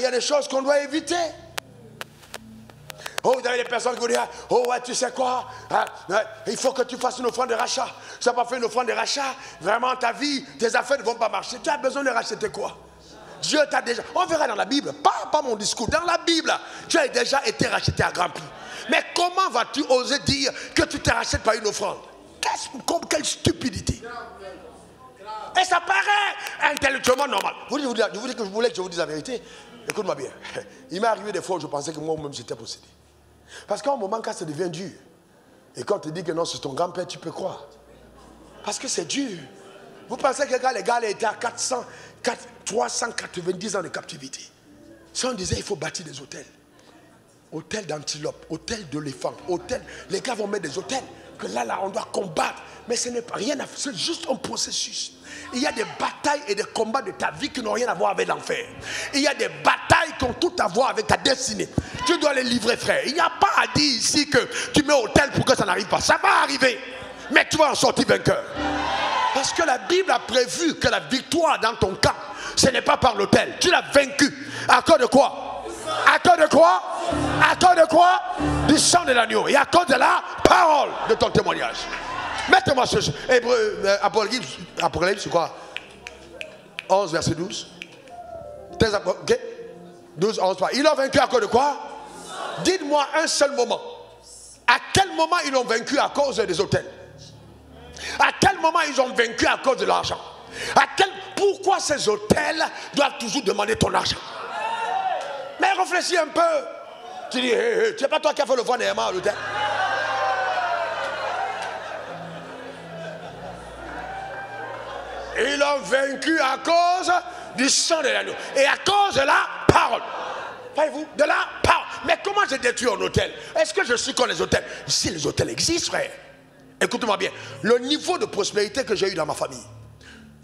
a des choses qu'on doit éviter. Oh, vous avez des personnes qui vous disent, oh ouais, tu sais quoi, il faut que tu fasses une offrande de rachat. Si tu n'as pas fait une offrande de rachat, vraiment ta vie, tes affaires ne vont pas marcher. Tu as besoin de racheter quoi? Dieu t'a déjà, on verra dans la Bible, pas mon discours, dans la Bible, tu as déjà été racheté à grand prix. Mais comment vas-tu oser dire que tu te rachètes par une offrande? Quelle stupidité. Et ça paraît intellectuellement normal. Je voulais que je vous dise la vérité. Écoute-moi bien. Il m'est arrivé des fois où je pensais que moi-même j'étais possédé. Parce qu'à un moment, quand ça devient dur, et quand on te dit que non, c'est ton grand-père, tu peux croire. Parce que c'est dur. Vous pensez que quand les gars étaient à 390 ans de captivité, si on disait il faut bâtir des hôtels, hôtels d'antilope, hôtels d'éléphants, hôtels, les gars vont mettre des hôtels, que là, on doit combattre. Mais ce n'est pas rien à faire, c'est juste un processus. Il y a des batailles et des combats de ta vie qui n'ont rien à voir avec l'enfer. Il y a des batailles qui ont tout à voir avec ta destinée. Tu dois les livrer, frère. Il n'y a pas à dire ici que tu mets hôtel pour que ça n'arrive pas. Ça va arriver, mais tu vas en sortir vainqueur. Parce que la Bible a prévu que la victoire dans ton camp, ce n'est pas par l'autel. Tu l'as vaincu. À cause de quoi? À cause de quoi? À cause de quoi? Du sang de l'agneau. Et à cause de la parole de ton témoignage. Mettez-moi ce Apocalypse, c'est quoi? 11, verset 12. Ok? 12, 11, 3. Ils l'ont vaincu à cause de quoi? Dites-moi un seul moment. À quel moment ils l'ont vaincu à cause des hôtels? À quel moment ils ont vaincu à cause de l'argent? Pourquoi ces hôtels doivent toujours demander ton argent? Mais réfléchis un peu. Tu dis, hey, tu n'es pas toi qui as fait le voie à l'hôtel? Ils l'ont vaincu à cause du sang de l'agneau. Et à cause de la parole. Voyez-vous, de la parole. Mais comment j'ai détruit un hôtel? Est-ce que je suis comme les hôtels? Si les hôtels existent, frère. Écoute-moi bien. Le niveau de prospérité que j'ai eu dans ma famille,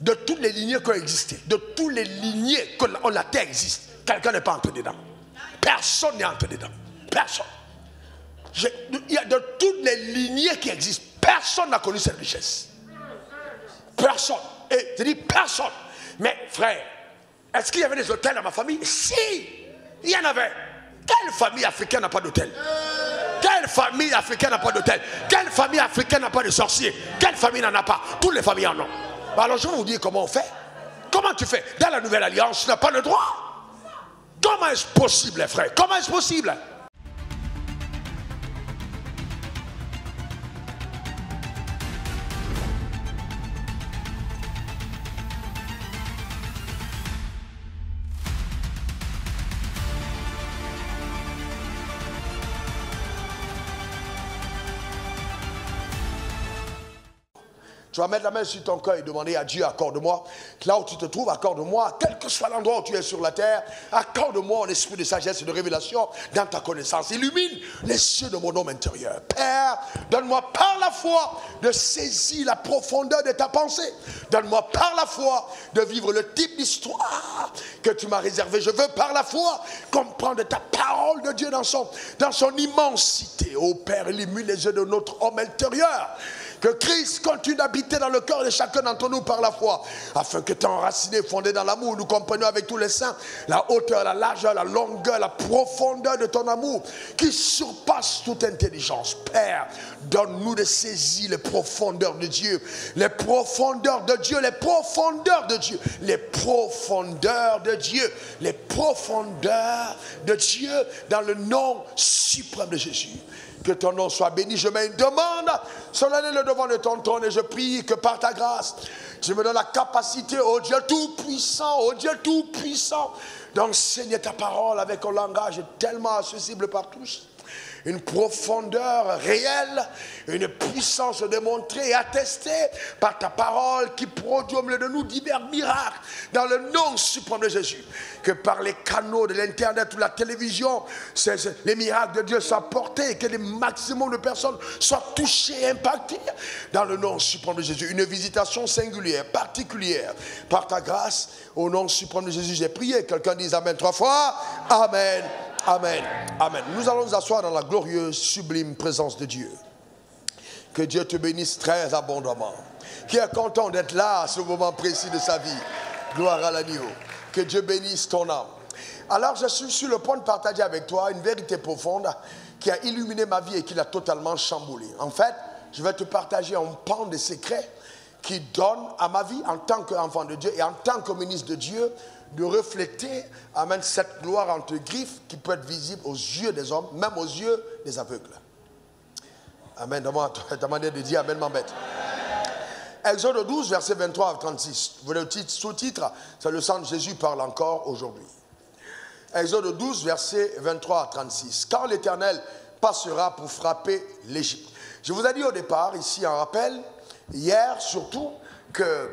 de toutes les lignées qui ont existé, de toutes les lignées que la terre existe, quelqu'un n'est pas entré dedans. Personne n'est entré dedans. Personne. Il y a de toutes les lignées qui existent, personne n'a connu cette richesse. Personne. Et je dis personne. Mais frère, est-ce qu'il y avait des hôtels dans ma famille? Si, il y en avait. Quelle famille africaine n'a pas d'hôtel? Quelle famille africaine n'a pas d'hôtel? Quelle famille africaine n'a pas de sorcier? Quelle famille n'en a pas? Toutes les familles en ont. Alors je vais vous dire comment on fait. Comment tu fais? Dans la nouvelle alliance, tu n'as pas le droit. Comment est-ce possible, frère? Comment est-ce possible? Tu vas mettre la main sur ton cœur et demander à Dieu, accorde-moi, là où tu te trouves, accorde-moi, quel que soit l'endroit où tu es sur la terre, accorde-moi un esprit de sagesse et de révélation dans ta connaissance. Illumine les cieux de mon homme intérieur. Père, donne-moi par la foi de saisir la profondeur de ta pensée. Donne-moi par la foi de vivre le type d'histoire que tu m'as réservé. Je veux par la foi comprendre ta parole de Dieu dans son immensité. Ô Père, illumine les yeux de notre homme intérieur. Que Christ continue d'habiter dans le cœur de chacun d'entre nous par la foi, afin que tant enraciné, fondé dans l'amour, nous comprenions avec tous les saints la hauteur, la largeur, la longueur, la profondeur de ton amour, qui surpasse toute intelligence. Père, donne-nous de saisir les profondeurs de Dieu, les profondeurs de Dieu, les profondeurs de Dieu, les profondeurs de Dieu, les profondeurs de Dieu, dans le nom suprême de Jésus. Que ton nom soit béni. Je mets une demande solennelle devant de ton trône et je prie que par ta grâce, tu me donnes la capacité, ô Dieu Tout-Puissant, d'enseigner ta parole avec un langage tellement accessible par tous. Une profondeur réelle, une puissance démontrée et attestée par ta parole qui produit au milieu de nous divers miracles dans le nom suprême de Jésus. Que par les canaux de l'internet ou la télévision, les miracles de Dieu soient portés et que le maximum de personnes soient touchées et impactées dans le nom suprême de Jésus. Une visitation singulière, particulière, par ta grâce, au nom suprême de Jésus, j'ai prié. Quelqu'un dise Amen 3 fois. Amen. Amen. Amen. Nous allons nous asseoir dans la glorieuse, sublime présence de Dieu. Que Dieu te bénisse très abondamment. Qui est content d'être là à ce moment précis de sa vie. Gloire à l'agneau. Que Dieu bénisse ton âme. Alors je suis sur le point de partager avec toi une vérité profonde qui a illuminé ma vie et qui l'a totalement chamboulée. En fait, je vais te partager un pan de secrets qui donne à ma vie en tant qu'enfant de Dieu et en tant que ministre de Dieu de refléter, amen, cette gloire entre griffes qui peut être visible aux yeux des hommes, même aux yeux des aveugles. Amen. Demandez de dire Amen, m'embête. Exode 12, verset 23 à 36. Le sous-titre, c'est le sang de Jésus parle encore aujourd'hui. Exode 12, verset 23 à 36. Quand l'Éternel passera pour frapper l'Égypte. Je vous ai dit au départ, ici en rappel, hier surtout, que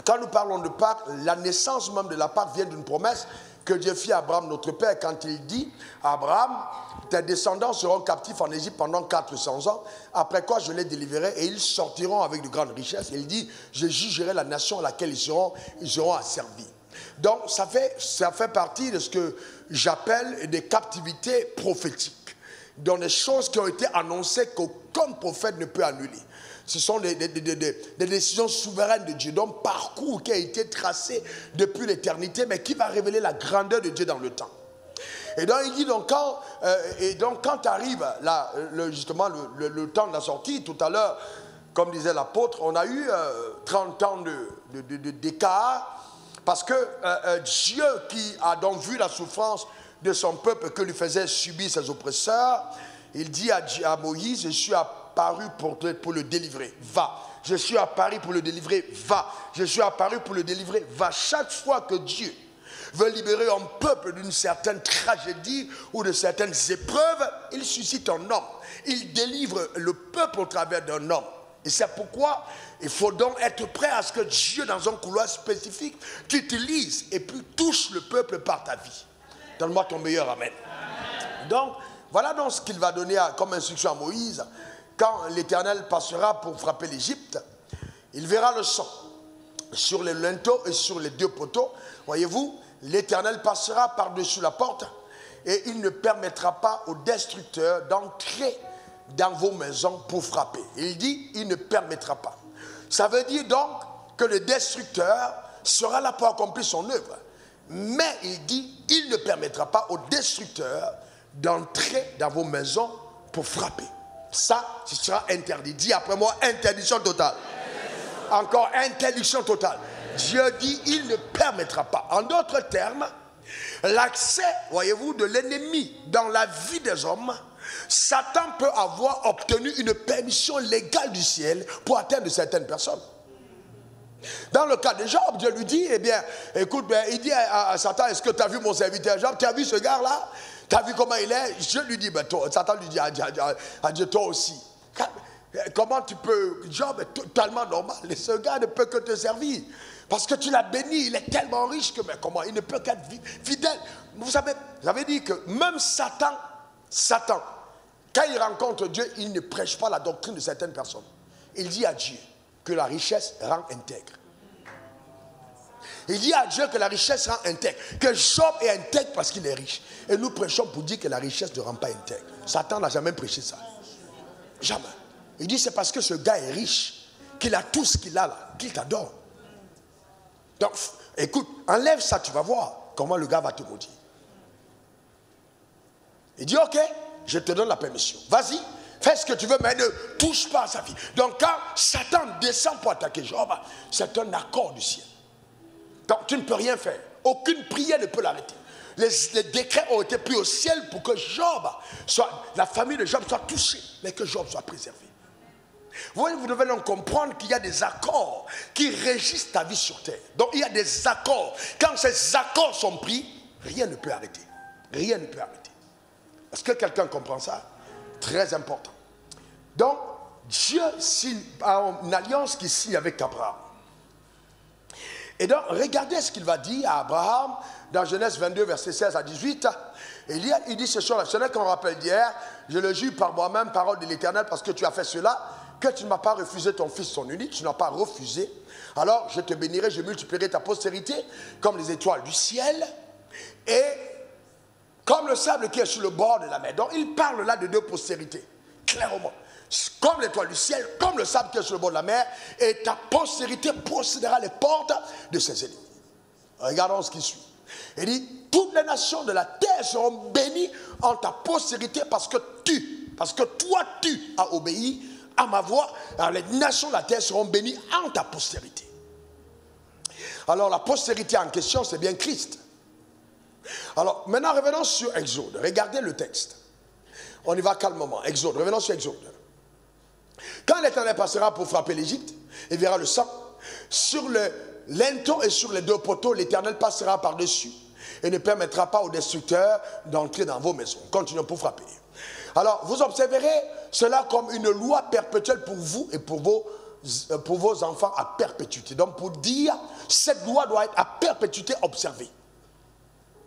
quand nous parlons de Pâques, la naissance même de la Pâque vient d'une promesse que Dieu fit à Abraham, notre père, quand il dit à Abraham, tes descendants seront captifs en Égypte pendant 400 ans, après quoi je les délivrerai et ils sortiront avec de grandes richesses. Il dit, je jugerai la nation à laquelle ils seront asservis. Donc ça fait partie de ce que j'appelle des captivités prophétiques, dans des choses qui ont été annoncées qu'aucun prophète ne peut annuler. Ce sont des décisions souveraines de Dieu, donc parcours qui a été tracé depuis l'éternité, mais qui va révéler la grandeur de Dieu dans le temps. Et donc il dit, quand arrive justement le temps de la sortie, tout à l'heure, comme disait l'apôtre, on a eu 30 ans d'écart, parce que Dieu qui a donc vu la souffrance de son peuple que lui faisaient subir ses oppresseurs, il dit à Moïse, je suis apparu pour le délivrer, va. Je suis apparu pour le délivrer, va. Je suis apparu pour le délivrer, va. Chaque fois que Dieu veut libérer un peuple d'une certaine tragédie ou de certaines épreuves, il suscite un homme. Il délivre le peuple au travers d'un homme. Et c'est pourquoi il faut donc être prêt à ce que Dieu, dans un couloir spécifique, t'utilise et puis touche le peuple par ta vie. Donne-moi ton meilleur amen. Donc, voilà donc ce qu'il va donner comme instruction à Moïse. Quand l'Éternel passera pour frapper l'Égypte, il verra le sang sur les linteaux et sur les deux poteaux. Voyez-vous, l'Éternel passera par-dessus la porte et il ne permettra pas aux destructeurs d'entrer dans vos maisons pour frapper. Il dit, il ne permettra pas. Ça veut dire donc que le destructeur sera là pour accomplir son œuvre. Mais il dit, il ne permettra pas aux destructeurs d'entrer dans vos maisons pour frapper. Ça, ce sera interdit. Dis après moi, interdiction totale. Encore interdiction totale. Dieu dit, il ne permettra pas. En d'autres termes, l'accès, voyez-vous, de l'ennemi dans la vie des hommes, Satan peut avoir obtenu une permission légale du ciel pour atteindre certaines personnes. Dans le cas de Job, Dieu lui dit, eh bien, écoute, il dit à Satan, est-ce que tu as vu mon serviteur Job? Tu as vu ce gars-là? Tu as vu comment il est? Je lui dis, Satan lui dit à Dieu, toi aussi. Comment tu peux? Job est totalement normal. Ce gars ne peut que te servir. Parce que tu l'as béni, il est tellement riche que, mais comment? Il ne peut qu'être fidèle. Vous savez, j'avais dit que même Satan, quand il rencontre Dieu, il ne prêche pas la doctrine de certaines personnes. Il dit à Dieu que la richesse rend intègre. Il dit à Dieu que la richesse rend intègre. Que Job est intègre parce qu'il est riche. Et nous prêchons pour dire que la richesse ne rend pas intègre. Satan n'a jamais prêché ça. Jamais. Il dit c'est parce que ce gars est riche, qu'il a tout ce qu'il a là, qu'il t'adore. Donc, écoute, enlève ça, tu vas voir comment le gars va te maudire. Il dit, ok, je te donne la permission. Vas-y, fais ce que tu veux, mais ne touche pas à sa vie. Donc, quand Satan descend pour attaquer Job, c'est un accord du ciel. Donc, tu ne peux rien faire. Aucune prière ne peut l'arrêter. Les décrets ont été pris au ciel pour que la famille de Job soit touchée, mais que Job soit préservé. Vous devez donc comprendre qu'il y a des accords qui régissent ta vie sur terre. Donc il y a des accords. Quand ces accords sont pris, rien ne peut arrêter. Rien ne peut arrêter. Est-ce que quelqu'un comprend ça? Très important. Donc Dieu signe une alliance qu'il signe avec Abraham. Et donc regardez ce qu'il va dire à Abraham dans Genèse 22, verset 16 à 18. Il dit ce soir, ce n'est qu'un rappel d'hier, je le jure par moi-même, parole de l'Éternel, parce que tu as fait cela, que tu ne m'as pas refusé ton fils, ton unique, tu n'as pas refusé. Alors je te bénirai, je multiplierai ta postérité comme les étoiles du ciel et comme le sable qui est sur le bord de la mer. Donc il parle là de deux postérités, clairement. Comme l'étoile du ciel, comme le sable qui est sur le bord de la mer, et ta postérité possédera les portes de ses ennemis. Regardons ce qui suit. Il dit, toutes les nations de la terre seront bénies en ta postérité parce que toi tu as obéi à ma voix. Alors les nations de la terre seront bénies en ta postérité. Alors la postérité en question, c'est bien Christ. Alors maintenant revenons sur Exode. Regardez le texte. On y va calmement. Exode, revenons sur Exode. Quand l'Éternel passera pour frapper l'Égypte, il verra le sang. Sur le linteau et sur les deux poteaux, l'Éternel passera par-dessus et ne permettra pas aux destructeurs d'entrer dans vos maisons. Continuons pour frapper. Alors, vous observerez cela comme une loi perpétuelle pour vous et pour vos enfants à perpétuité. Donc, pour dire, cette loi doit être à perpétuité observée.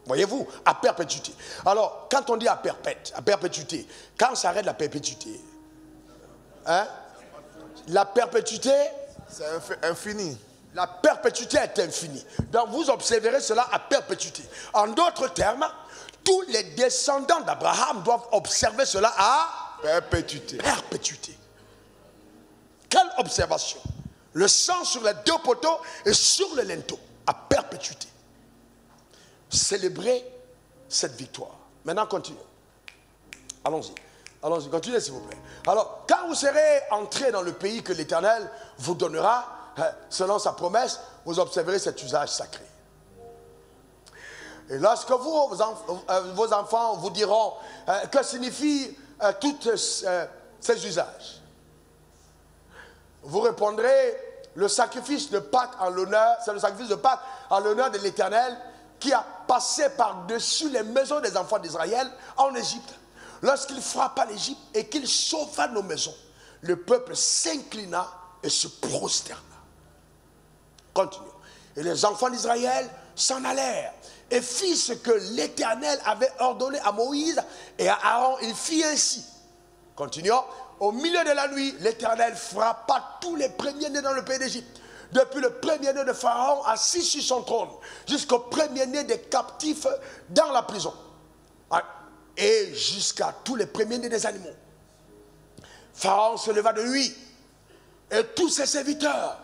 Voyez-vous, à perpétuité. Alors, quand on dit à perpétuité, quand s'arrête la perpétuité, hein? La perpétuité, c'est infini. La perpétuité est infinie. Donc vous observerez cela à perpétuité. En d'autres termes, tous les descendants d'Abraham doivent observer cela à perpétuité. Perpétuité. Quelle observation? Le sang sur les deux poteaux et sur le linteau, à perpétuité. Célébrez cette victoire. Maintenant, continuons. Allons-y. Allons-y, continuez s'il vous plaît. Alors, quand vous serez entrés dans le pays que l'Éternel vous donnera, selon sa promesse, vous observerez cet usage sacré. Et lorsque vos enfants vous diront que signifient tous ces usages, vous répondrez le sacrifice de Pâques en l'honneur, c'est le sacrifice de Pâques en l'honneur de l'Éternel qui a passé par-dessus les maisons des enfants d'Israël en Égypte. Lorsqu'il frappa l'Égypte et qu'il sauva nos maisons, le peuple s'inclina et se prosterna. Continuons. Et les enfants d'Israël s'en allèrent et firent ce que l'Éternel avait ordonné à Moïse et à Aaron. Il fit ainsi. Continuons. Au milieu de la nuit, l'Éternel frappa tous les premiers-nés dans le pays d'Égypte. Depuis le premier-né de Pharaon assis sur son trône jusqu'au premier-né des captifs dans la prison. Et jusqu'à tous les premiers-nés des animaux. Pharaon se leva de nuit et tous ses serviteurs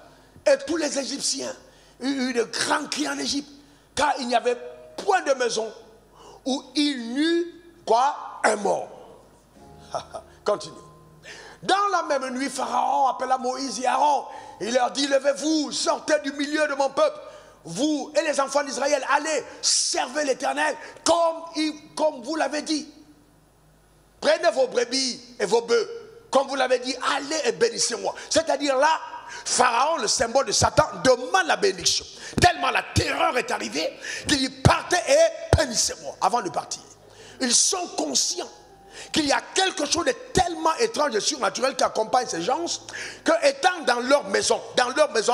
et tous les Égyptiens eurent de grands cris en Égypte, car il n'y avait point de maison où il n'eût un mort. Continue. Dans la même nuit, Pharaon appela Moïse et Aaron. Il leur dit, levez-vous, sortez du milieu de mon peuple. Vous et les enfants d'Israël, allez, servez l'Éternel comme vous l'avez dit. Prenez vos brebis et vos bœufs, comme vous l'avez dit, allez et bénissez-moi. C'est-à-dire là, Pharaon, le symbole de Satan, demande la bénédiction. Tellement la terreur est arrivée qu'il y partait et bénissez-moi avant de partir. Ils sont conscients qu'il y a quelque chose de tellement étrange et surnaturel qui accompagne ces gens, que étant dans leur maison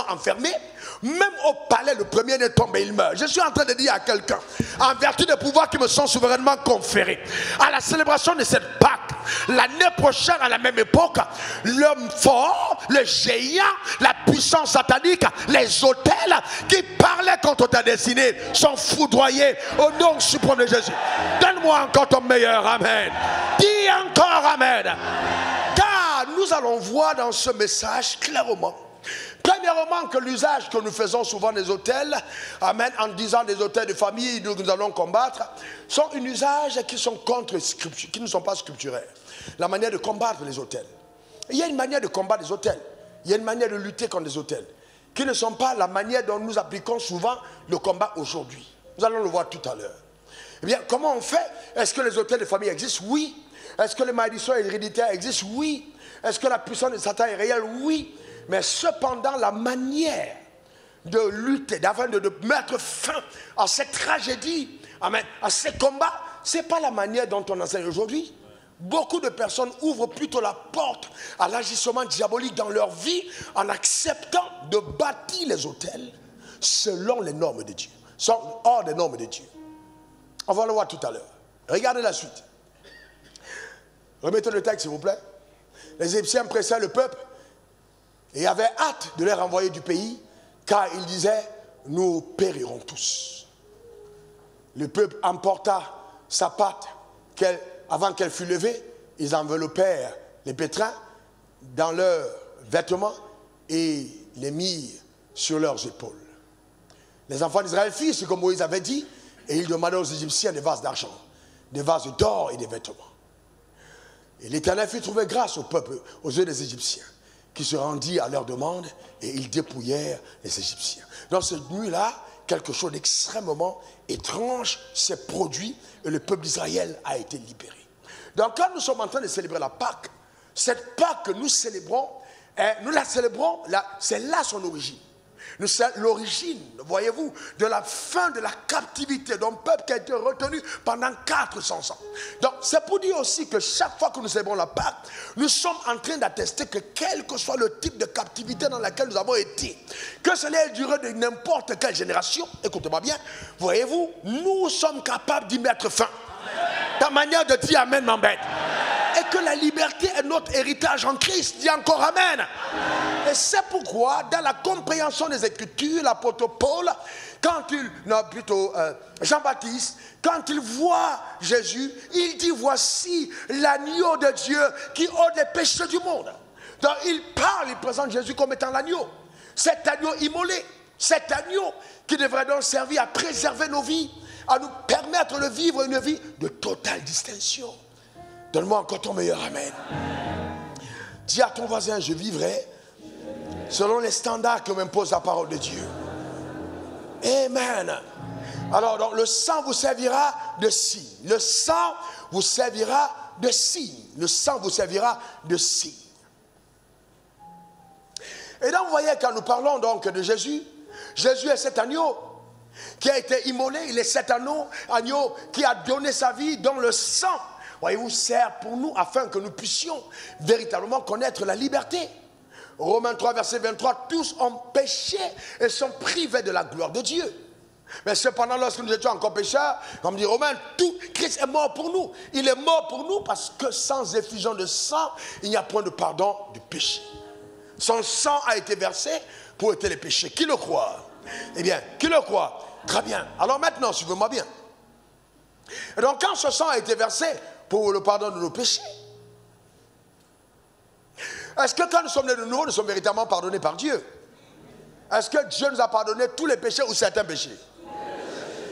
enfermée, même au palais, le premier-né tombe et il meurt. Je suis en train de dire à quelqu'un, en vertu des pouvoirs qui me sont souverainement conférés, à la célébration de cette Pâque, l'année prochaine, à la même époque, l'homme fort, le géant, la puissance satanique, les autels qui parlaient contre ta destinée sont foudroyés au nom suprême de Jésus. Donne-moi encore ton meilleur, amen. Dis encore amen. Car nous allons voir dans ce message clairement, premièrement, que l'usage que nous faisons souvent des autels, amen, en disant des autels de famille, nous allons combattre, sont un usage qui sont contre scripture, qui ne sont pas scripturaires. La manière de combattre les autels. Il y a une manière de combattre les autels. Il y a une manière de lutter contre les autels, qui ne sont pas la manière dont nous appliquons souvent le combat aujourd'hui. Nous allons le voir tout à l'heure. Eh bien, comment on fait? Est-ce que les autels de famille existent? Oui. Est-ce que les malédictions héréditaires existent? Oui. Est-ce que la puissance de Satan est réelle? Oui. Mais cependant, la manière de lutter, afin de mettre fin à cette tragédie, à ces combats, ce n'est pas la manière dont on enseigne aujourd'hui. Beaucoup de personnes ouvrent plutôt la porte à l'agissement diabolique dans leur vie en acceptant de bâtir les autels selon les normes de Dieu, hors des normes de Dieu. On va le voir tout à l'heure. Regardez la suite. Remettez le texte, s'il vous plaît. Les Égyptiens pressaient le peuple et avaient hâte de les renvoyer du pays, car ils disaient, nous périrons tous. Le peuple emporta sa pâte avant qu'elle fût levée. Ils enveloppèrent les pétrins dans leurs vêtements et les mirent sur leurs épaules. Les enfants d'Israël firent ce que Moïse avait dit, Et il demandait aux Égyptiens des vases d'argent, des vases d'or et des vêtements. Et l'Éternel fit trouver grâce au peuple, aux yeux des Égyptiens, qui se rendirent à leur demande et ils dépouillèrent les Égyptiens. Dans cette nuit-là, quelque chose d'extrêmement étrange s'est produit et le peuple d'Israël a été libéré. Donc quand nous sommes en train de célébrer la Pâque, cette Pâque que nous célébrons, nous la célébrons, c'est là son origine. C'est l'origine, voyez-vous, de la fin de la captivité d'un peuple qui a été retenu pendant 400 ans. Donc, c'est pour dire aussi que chaque fois que nous célébrons la Pâque, nous sommes en train d'attester que quel que soit le type de captivité dans laquelle nous avons été, que cela ait duré de n'importe quelle génération, écoutez-moi bien, voyez-vous, nous sommes capables d'y mettre fin. Ta manière de dire Amen m'embête. Et que la liberté est notre héritage en Christ. Dis encore Amen. Et c'est pourquoi, dans la compréhension des Écritures, l'apôtre Paul, Jean-Baptiste, quand il voit Jésus, il dit voici l'agneau de Dieu qui ôte les péchés du monde. Donc il parle, il présente Jésus comme étant l'agneau. Cet agneau immolé, cet agneau qui devrait donc servir à préserver nos vies, à nous permettre de vivre une vie de totale distinction. Donne-moi encore ton meilleur Amen. Dis à ton voisin, je vivrai selon les standards que m'impose la parole de Dieu. Amen. Alors, donc, le sang vous servira de signe. Le sang vous servira de signe. Le sang vous servira de signe. Et donc, vous voyez, quand nous parlons donc de Jésus, Jésus est cet agneau qui a été immolé. Il est cet agneau qui a donné sa vie, dont le sang, voyez-vous, sert pour nous afin que nous puissions véritablement connaître la liberté. Romains 3, verset 23, tous ont péché et sont privés de la gloire de Dieu. Mais cependant, lorsque nous étions encore pécheurs, comme dit Romains, Christ est mort pour nous. Il est mort pour nous parce que sans effusion de sang, il n'y a point de pardon du péché. Son sang a été versé pour ôter les péchés. Qui le croit? Eh bien, qui le croit? Très bien. Alors maintenant, suivez-moi bien. Et donc, quand ce sang a été versé pour le pardon de nos péchés, est-ce que quand nous sommes nés de nouveau, nous sommes véritablement pardonnés par Dieu? Est-ce que Dieu nous a pardonné tous les péchés ou certains péchés?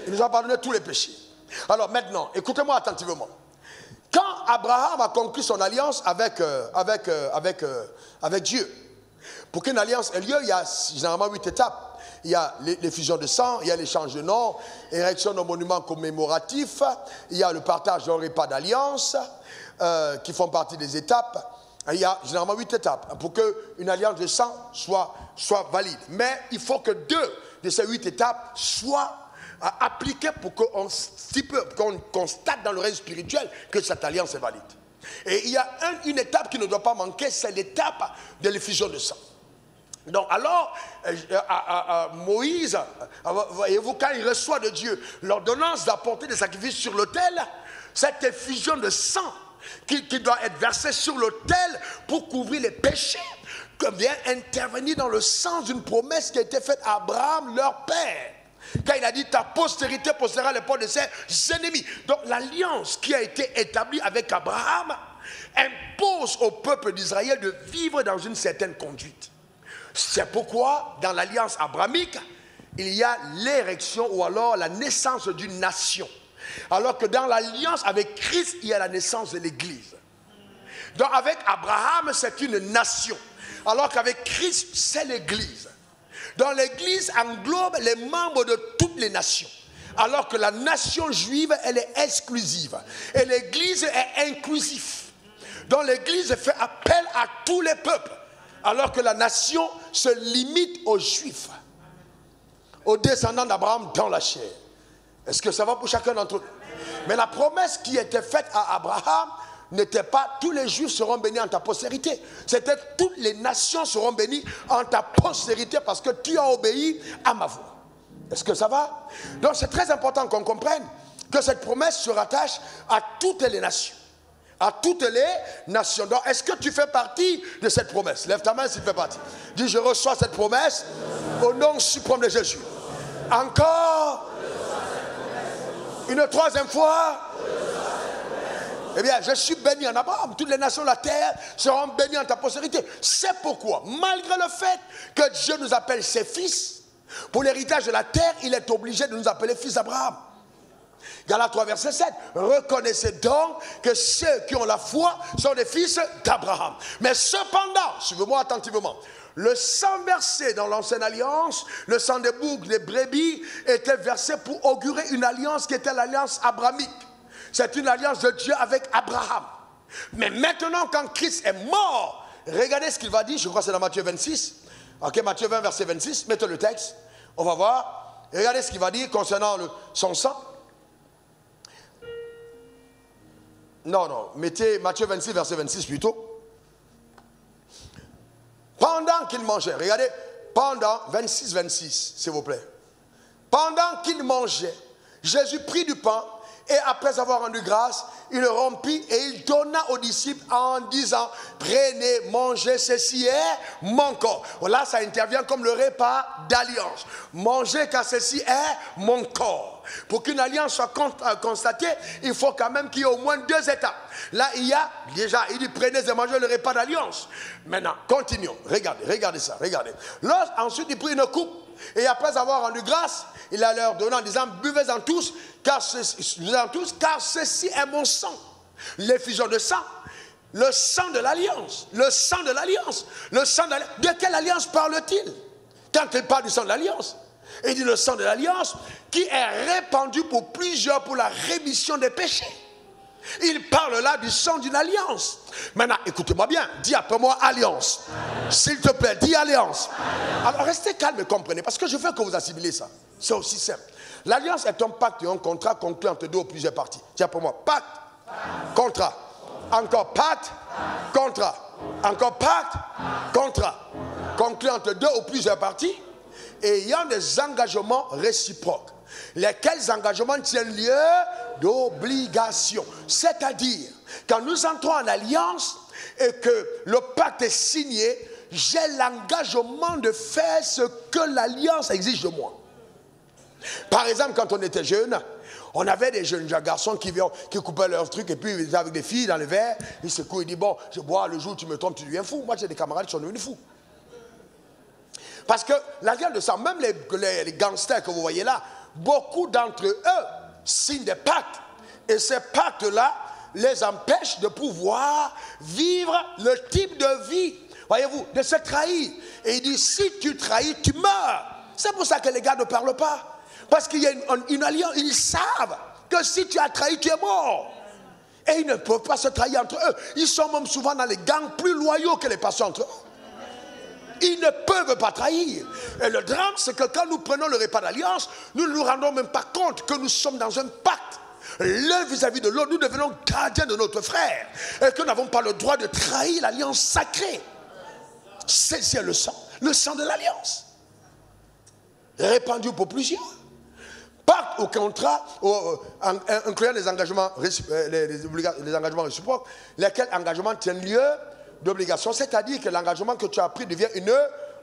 Il nous a pardonné tous les péchés. Alors maintenant, écoutez-moi attentivement. Quand Abraham a conclu son alliance avec Dieu, pour qu'une alliance ait lieu, il y a généralement 8 étapes. Il y a l'effusion de sang, il y a l'échange de noms, érection de monuments commémoratifs, il y a le partage d'un repas d'alliance, qui font partie des étapes. Il y a généralement 8 étapes pour qu'une alliance de sang soit valide. Mais il faut que 2 de ces 8 étapes soient appliquées pour qu'on constate dans le règne spirituel que cette alliance est valide. Et il y a une étape qui ne doit pas manquer, c'est l'étape de l'effusion de sang. Donc alors, Moïse, voyez-vous, quand il reçoit de Dieu l'ordonnance d'apporter des sacrifices sur l'autel, cette effusion de sang qui doit être versée sur l'autel pour couvrir les péchés, vient intervenir dans le sens d'une promesse qui a été faite à Abraham, leur père. Quand il a dit, ta postérité possédera les portes de ses ennemis. Donc l'alliance qui a été établie avec Abraham impose au peuple d'Israël de vivre dans une certaine conduite. C'est pourquoi, dans l'alliance abrahamique, il y a l'érection ou alors la naissance d'une nation. Alors que dans l'alliance avec Christ, il y a la naissance de l'Église. Donc avec Abraham, c'est une nation. Alors qu'avec Christ, c'est l'Église. Donc l'Église englobe les membres de toutes les nations. Alors que la nation juive, elle est exclusive. Et l'Église est inclusive. Donc l'Église fait appel à tous les peuples. Alors que la nation se limite aux Juifs, aux descendants d'Abraham dans la chair. Est-ce que ça va pour chacun d'entre nous? Mais la promesse qui était faite à Abraham n'était pas tous les Juifs seront bénis en ta postérité. C'était toutes les nations seront bénies en ta postérité parce que tu as obéi à ma voix. Est-ce que ça va? Donc c'est très important qu'on comprenne que cette promesse se rattache à toutes les nations. À toutes les nations. Donc, est-ce que tu fais partie de cette promesse? Lève ta main si tu fais partie. Dis, je reçois cette promesse au nom suprême de Jésus. Encore une troisième fois. Eh bien, je suis béni en Abraham. Toutes les nations de la terre seront bénies en ta postérité. C'est pourquoi, malgré le fait que Dieu nous appelle ses fils, pour l'héritage de la terre, il est obligé de nous appeler fils d'Abraham. Galates 3, verset 7. Reconnaissez donc que ceux qui ont la foi sont des fils d'Abraham. Mais cependant, suivez-moi attentivement, le sang versé dans l'ancienne alliance, le sang des boucs, des brebis, était versé pour augurer une alliance qui était l'alliance abrahamique. C'est une alliance de Dieu avec Abraham. Mais maintenant, quand Christ est mort, regardez ce qu'il va dire, je crois que c'est dans Matthieu 26. Ok, Matthieu 20, verset 26, mettez le texte, on va voir. Regardez ce qu'il va dire concernant son sang. Non, mettez Matthieu 26, verset 26 plutôt. Pendant qu'il mangeait, regardez, pendant 26, 26, s'il vous plaît. Pendant qu'il mangeait, Jésus prit du pain et après avoir rendu grâce, il le rompit et il donna aux disciples en disant, prenez, mangez, ceci est mon corps. Là, ça intervient comme le repas d'alliance. Mangez car ceci est mon corps. Pour qu'une alliance soit constatée, il faut quand même qu'il y ait au moins 2 étapes. Là, il y a déjà, il dit prenez et mangez le repas d'alliance. Maintenant, continuons. Regardez ça, regardez. Ensuite, il prit une coupe et après avoir rendu grâce, il a leur donné en disant, buvez-en tous, car ceci est mon sang. L'effusion de sang, le sang de l'alliance, le sang de l'alliance, le sang de l'alliance. De quelle alliance parle-t-il? Quand il parle du sang de l'alliance, il dit le sang de l'alliance qui est répandu pour plusieurs pour la rémission des péchés. Il parle là du sang d'une alliance. Maintenant, écoutez-moi bien, dis après moi alliance. S'il te plaît, dis alliance. Alors restez calme et comprenez, parce que je veux que vous assimilez ça. C'est aussi simple. L'alliance est un pacte et un contrat conclu entre 2 ou plusieurs parties. Dis après moi, pacte, contrat. Encore pacte, contrat. Encore pacte, contrat. Conclu entre 2 ou plusieurs parties, ayant des engagements réciproques. Lesquels engagements tiennent lieu d'obligation. C'est-à-dire, quand nous entrons en alliance et que le pacte est signé, j'ai l'engagement de faire ce que l'alliance exige de moi. Par exemple, quand on était jeunes, on avait des jeunes garçons qui coupaient leurs trucs et puis ils étaient avec des filles dans le verre. Ils se couent, ils disent, bon, je bois, le jour où tu me trompes, tu deviens fou. Moi, j'ai des camarades qui sont devenus fous. Parce que l'alliance de sang, même les gangsters que vous voyez là, beaucoup d'entre eux signent des pactes. Et ces pactes-là les empêchent de pouvoir vivre le type de vie, voyez-vous, de se trahir. Et il dit, si tu trahis, tu meurs. C'est pour ça que les gars ne parlent pas. Parce qu'il y a une alliance, ils savent que si tu as trahi, tu es mort. Et ils ne peuvent pas se trahir entre eux. Ils sont même souvent dans les gangs plus loyaux que les pasteurs entre eux. Ils ne peuvent pas trahir. Et le drame, c'est que quand nous prenons le repas d'alliance, nous ne nous rendons même pas compte que nous sommes dans un pacte. L'un vis-à-vis de l'autre, nous devenons gardiens de notre frère. Et que nous n'avons pas le droit de trahir l'alliance sacrée. C'est le sang de l'alliance. Répandu pour plusieurs. Pacte au contrat, incluant les engagements réciproques, lesquels engagements tiennent lieu d'obligation, c'est-à-dire que l'engagement que tu as pris devient une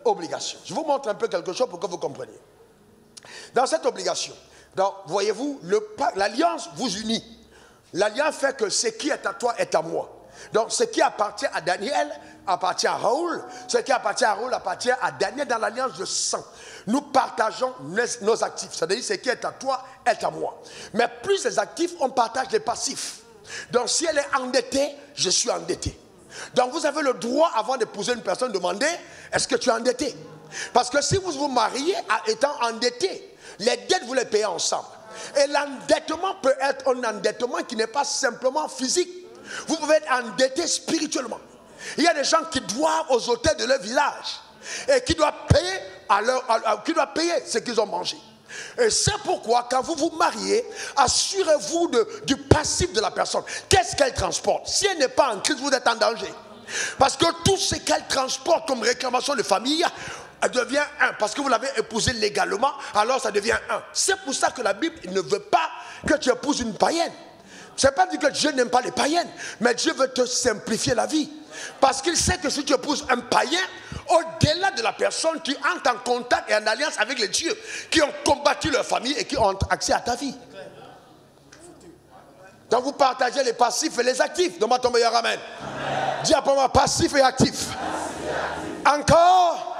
obligation. Je vous montre un peu quelque chose pour que vous compreniez. Dans cette obligation, voyez-vous, l'alliance vous unit. L'alliance fait que ce qui est à toi est à moi. Donc ce qui appartient à Daniel appartient à Raoul, ce qui appartient à Raoul appartient à Daniel dans l'alliance de sang. Nous partageons nos actifs, c'est-à-dire ce qui est à toi est à moi. Mais plus les actifs, on partage les passifs. Donc si elle est endettée, je suis endetté. Donc vous avez le droit, avant d'épouser une personne, de demander, est-ce que tu es endetté? Parce que si vous vous mariez étant endetté, les dettes vous les payez ensemble. Et l'endettement peut être un endettement qui n'est pas simplement physique. Vous pouvez être endetté spirituellement. Il y a des gens qui doivent aux hôtels de leur village et qui doivent payer ce qu'ils ont mangé. Et c'est pourquoi quand vous vous mariez, assurez-vous du passif de la personne. Qu'est-ce qu'elle transporte? Si elle n'est pas en Christ, vous êtes en danger. Parce que tout ce qu'elle transporte comme réclamation de famille, elle devient un. Parce que vous l'avez épousé légalement, alors ça devient un. C'est pour ça que la Bible ne veut pas que tu épouses une païenne. Ce n'est pas dit que Dieu n'aime pas les païennes, mais Dieu veut te simplifier la vie. Parce qu'il sait que si tu épouses un païen, au-delà de la personne, tu entres en contact et en alliance avec les dieux qui ont combattu leur famille et qui ont accès à ta vie. Donc vous partagez les passifs et les actifs. Donne-moi ton meilleur amen. Dis après moi, passif et actif. Encore.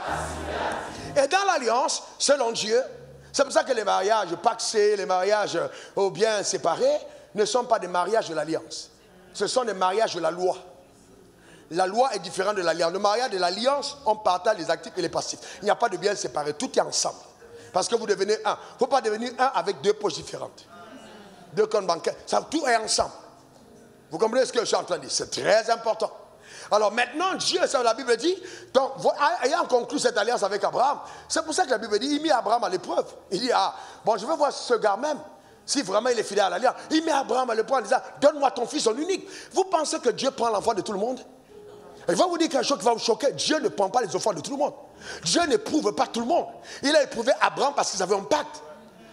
Et dans l'alliance, selon Dieu, C'est pour ça que les mariages pacsés, les mariages bien séparés, ne sont pas des mariages de l'alliance. Ce sont des mariages de la loi. La loi est différente de l'alliance. Le mariage de l'alliance, on partage les actifs et les passifs. Il n'y a pas de bien séparé, tout est ensemble. Parce que vous devenez un. Il ne faut pas devenir un avec deux poches différentes. Deux comptes bancaires, ça, tout est ensemble. Vous comprenez ce que je suis en train de dire? C'est très important. Alors maintenant, Dieu, ça la Bible dit, donc, ayant conclu cette alliance avec Abraham, c'est pour ça que la Bible dit, il mit Abraham à l'épreuve. Il dit, bon, je veux voir ce gars même, si vraiment il est fidèle à l'alliance. Il met Abraham à l'épreuve en disant, donne-moi ton fils en unique. Vous pensez que Dieu prend l'enfant de tout le monde? Il va vous dire quelque chose qui va vous choquer. Dieu ne prend pas les enfants de tout le monde. Dieu n'éprouve pas tout le monde. Il a éprouvé Abraham parce qu'ils avaient un pacte.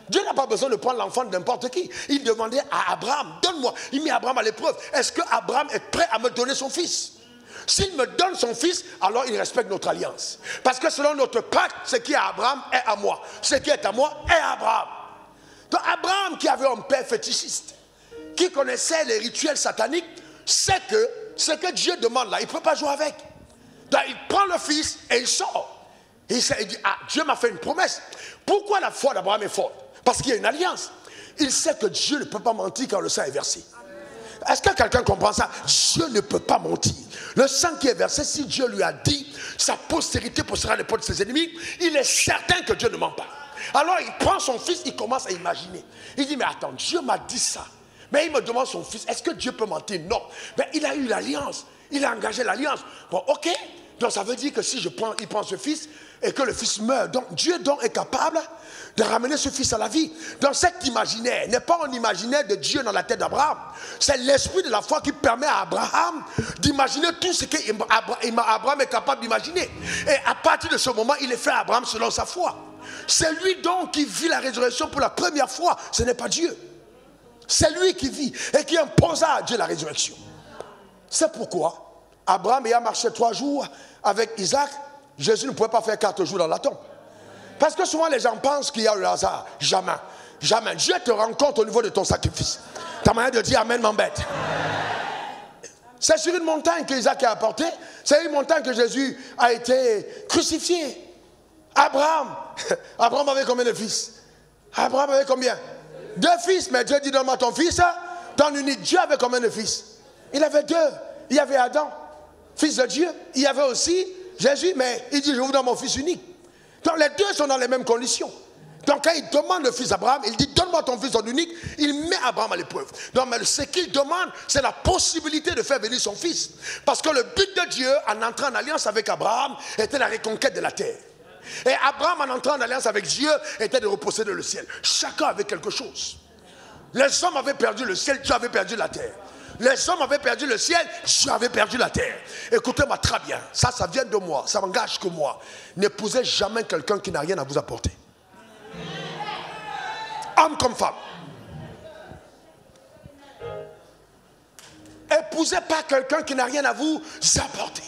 Dieu n'a pas besoin de prendre l'enfant de n'importe qui. Il demandait à Abraham, donne-moi. Il met Abraham à l'épreuve. Est-ce que Abraham est prêt à me donner son fils? S'il me donne son fils, alors il respecte notre alliance. Parce que selon notre pacte, ce qui est à Abraham est à moi. Ce qui est à moi est à Abraham. Donc Abraham, qui avait un père fétichiste, qui connaissait les rituels sataniques, sait que ce que Dieu demande là, il ne peut pas jouer avec. Donc il prend le fils et il sort. Il dit, Dieu m'a fait une promesse. Pourquoi la foi d'Abraham est forte? Parce qu'il y a une alliance. Il sait que Dieu ne peut pas mentir quand le sang est versé. Est-ce que quelqu'un comprend ça? Dieu ne peut pas mentir. Le sang qui est versé, si Dieu lui a dit, sa postérité possédera les portes de ses ennemis, il est certain que Dieu ne ment pas. Alors il prend son fils, il commence à imaginer. Il dit, mais attends, Dieu m'a dit ça. Mais il me demande son fils, est-ce que Dieu peut mentir? Non. Mais il a eu l'alliance. Il a engagé l'alliance. Bon, ok. Donc ça veut dire que si il prend ce fils et que le fils meurt, donc Dieu donc est capable de ramener ce fils à la vie. Donc cet imaginaire n'est pas un imaginaire de Dieu dans la tête d'Abraham. C'est l'esprit de la foi qui permet à Abraham d'imaginer tout ce qu'Abraham est capable d'imaginer. Et à partir de ce moment, il est fait à Abraham selon sa foi. C'est lui donc qui vit la résurrection pour la première fois. Ce n'est pas Dieu. C'est lui qui vit et qui imposa à Dieu la résurrection. C'est pourquoi Abraham ayant marché 3 jours avec Isaac, Jésus ne pouvait pas faire 4 jours dans la tombe. Parce que souvent les gens pensent qu'il y a le hasard. Jamais. Jamais. Dieu te rencontre au niveau de ton sacrifice. Ta manière de dire Amen m'embête. C'est sur une montagne qu'Isaac est apporté. C'est une montagne que Jésus a été crucifié. Abraham avait combien de fils? Abraham avait combien? 2 fils. Mais Dieu dit donne-moi ton fils, ton unique. Dieu avait combien de fils? Il avait 2. Il y avait Adam, fils de Dieu. Il y avait aussi Jésus, mais il dit je vous donne mon fils unique. Donc les deux sont dans les mêmes conditions. Donc quand il demande le fils d'Abraham, il dit donne-moi ton fils en unique, il met Abraham à l'épreuve. Donc mais ce qu'il demande, c'est la possibilité de faire venir son fils. Parce que le but de Dieu en entrant en alliance avec Abraham était la reconquête de la terre. Et Abraham en entrant en alliance avec Dieu était de reposséder le ciel. Chacun avait quelque chose. Les hommes avaient perdu le ciel, Dieu avait perdu la terre. Les hommes avaient perdu le ciel, Dieu avait perdu la terre. Écoutez-moi très bien, ça vient de moi, ça m'engage que moi. N'épousez jamais quelqu'un qui n'a rien à vous apporter. Homme comme femme. Épousez pas quelqu'un qui n'a rien à vous apporter.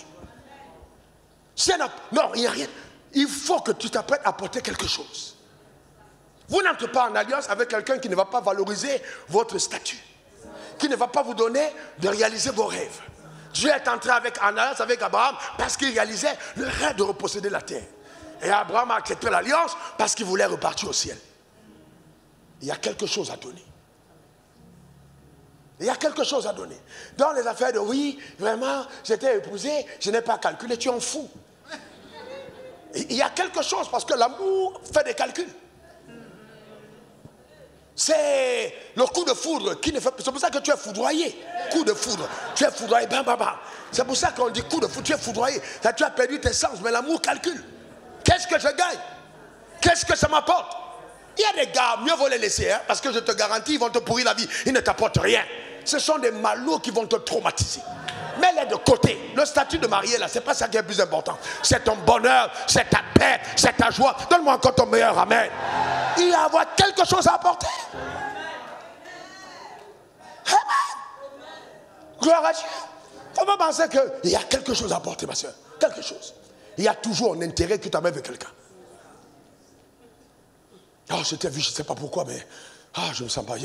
Non, il n'y a rien. Il faut que tu t'apprêtes à apporter quelque chose. Vous n'entrez pas en alliance avec quelqu'un qui ne va pas valoriser votre statut, qui ne va pas vous donner de réaliser vos rêves. Dieu est entré en alliance avec Abraham parce qu'il réalisait le rêve de reposséder la terre. Et Abraham a accepté l'alliance parce qu'il voulait repartir au ciel. Il y a quelque chose à donner. Il y a quelque chose à donner. Dans les affaires de oui, vraiment, j'étais épousé, je n'ai pas calculé, tu en fous. Il y a quelque chose parce que l'amour fait des calculs. C'est le coup de foudre qui ne fait. C'est pour ça que tu es foudroyé. Coup de foudre. Tu es foudroyé. Bam, bam, bam. C'est pour ça qu'on dit coup de foudre. Tu es foudroyé. Tu as perdu tes sens. Mais l'amour calcule. Qu'est-ce que je gagne? Qu'est-ce que ça m'apporte? Il y a des gars, mieux vaut les laisser. Parce que je te garantis, ils vont te pourrir la vie. Ils ne t'apportent rien. Ce sont des malauds qui vont te traumatiser. Mets-les de côté. Le statut de marié, là, c'est pas ça qui est le plus important. C'est ton bonheur, c'est ta paix, c'est ta joie. Donne-moi encore ton meilleur amen. Il va y avoir quelque chose à apporter. Amen. Gloire à Dieu. Il ne faut pas penser qu'il y a quelque chose à apporter, ma soeur. Quelque chose. Il y a toujours un intérêt que tu amènes avec quelqu'un. Oh, je t'ai vu, je ne sais pas pourquoi, mais je ne me sens pas.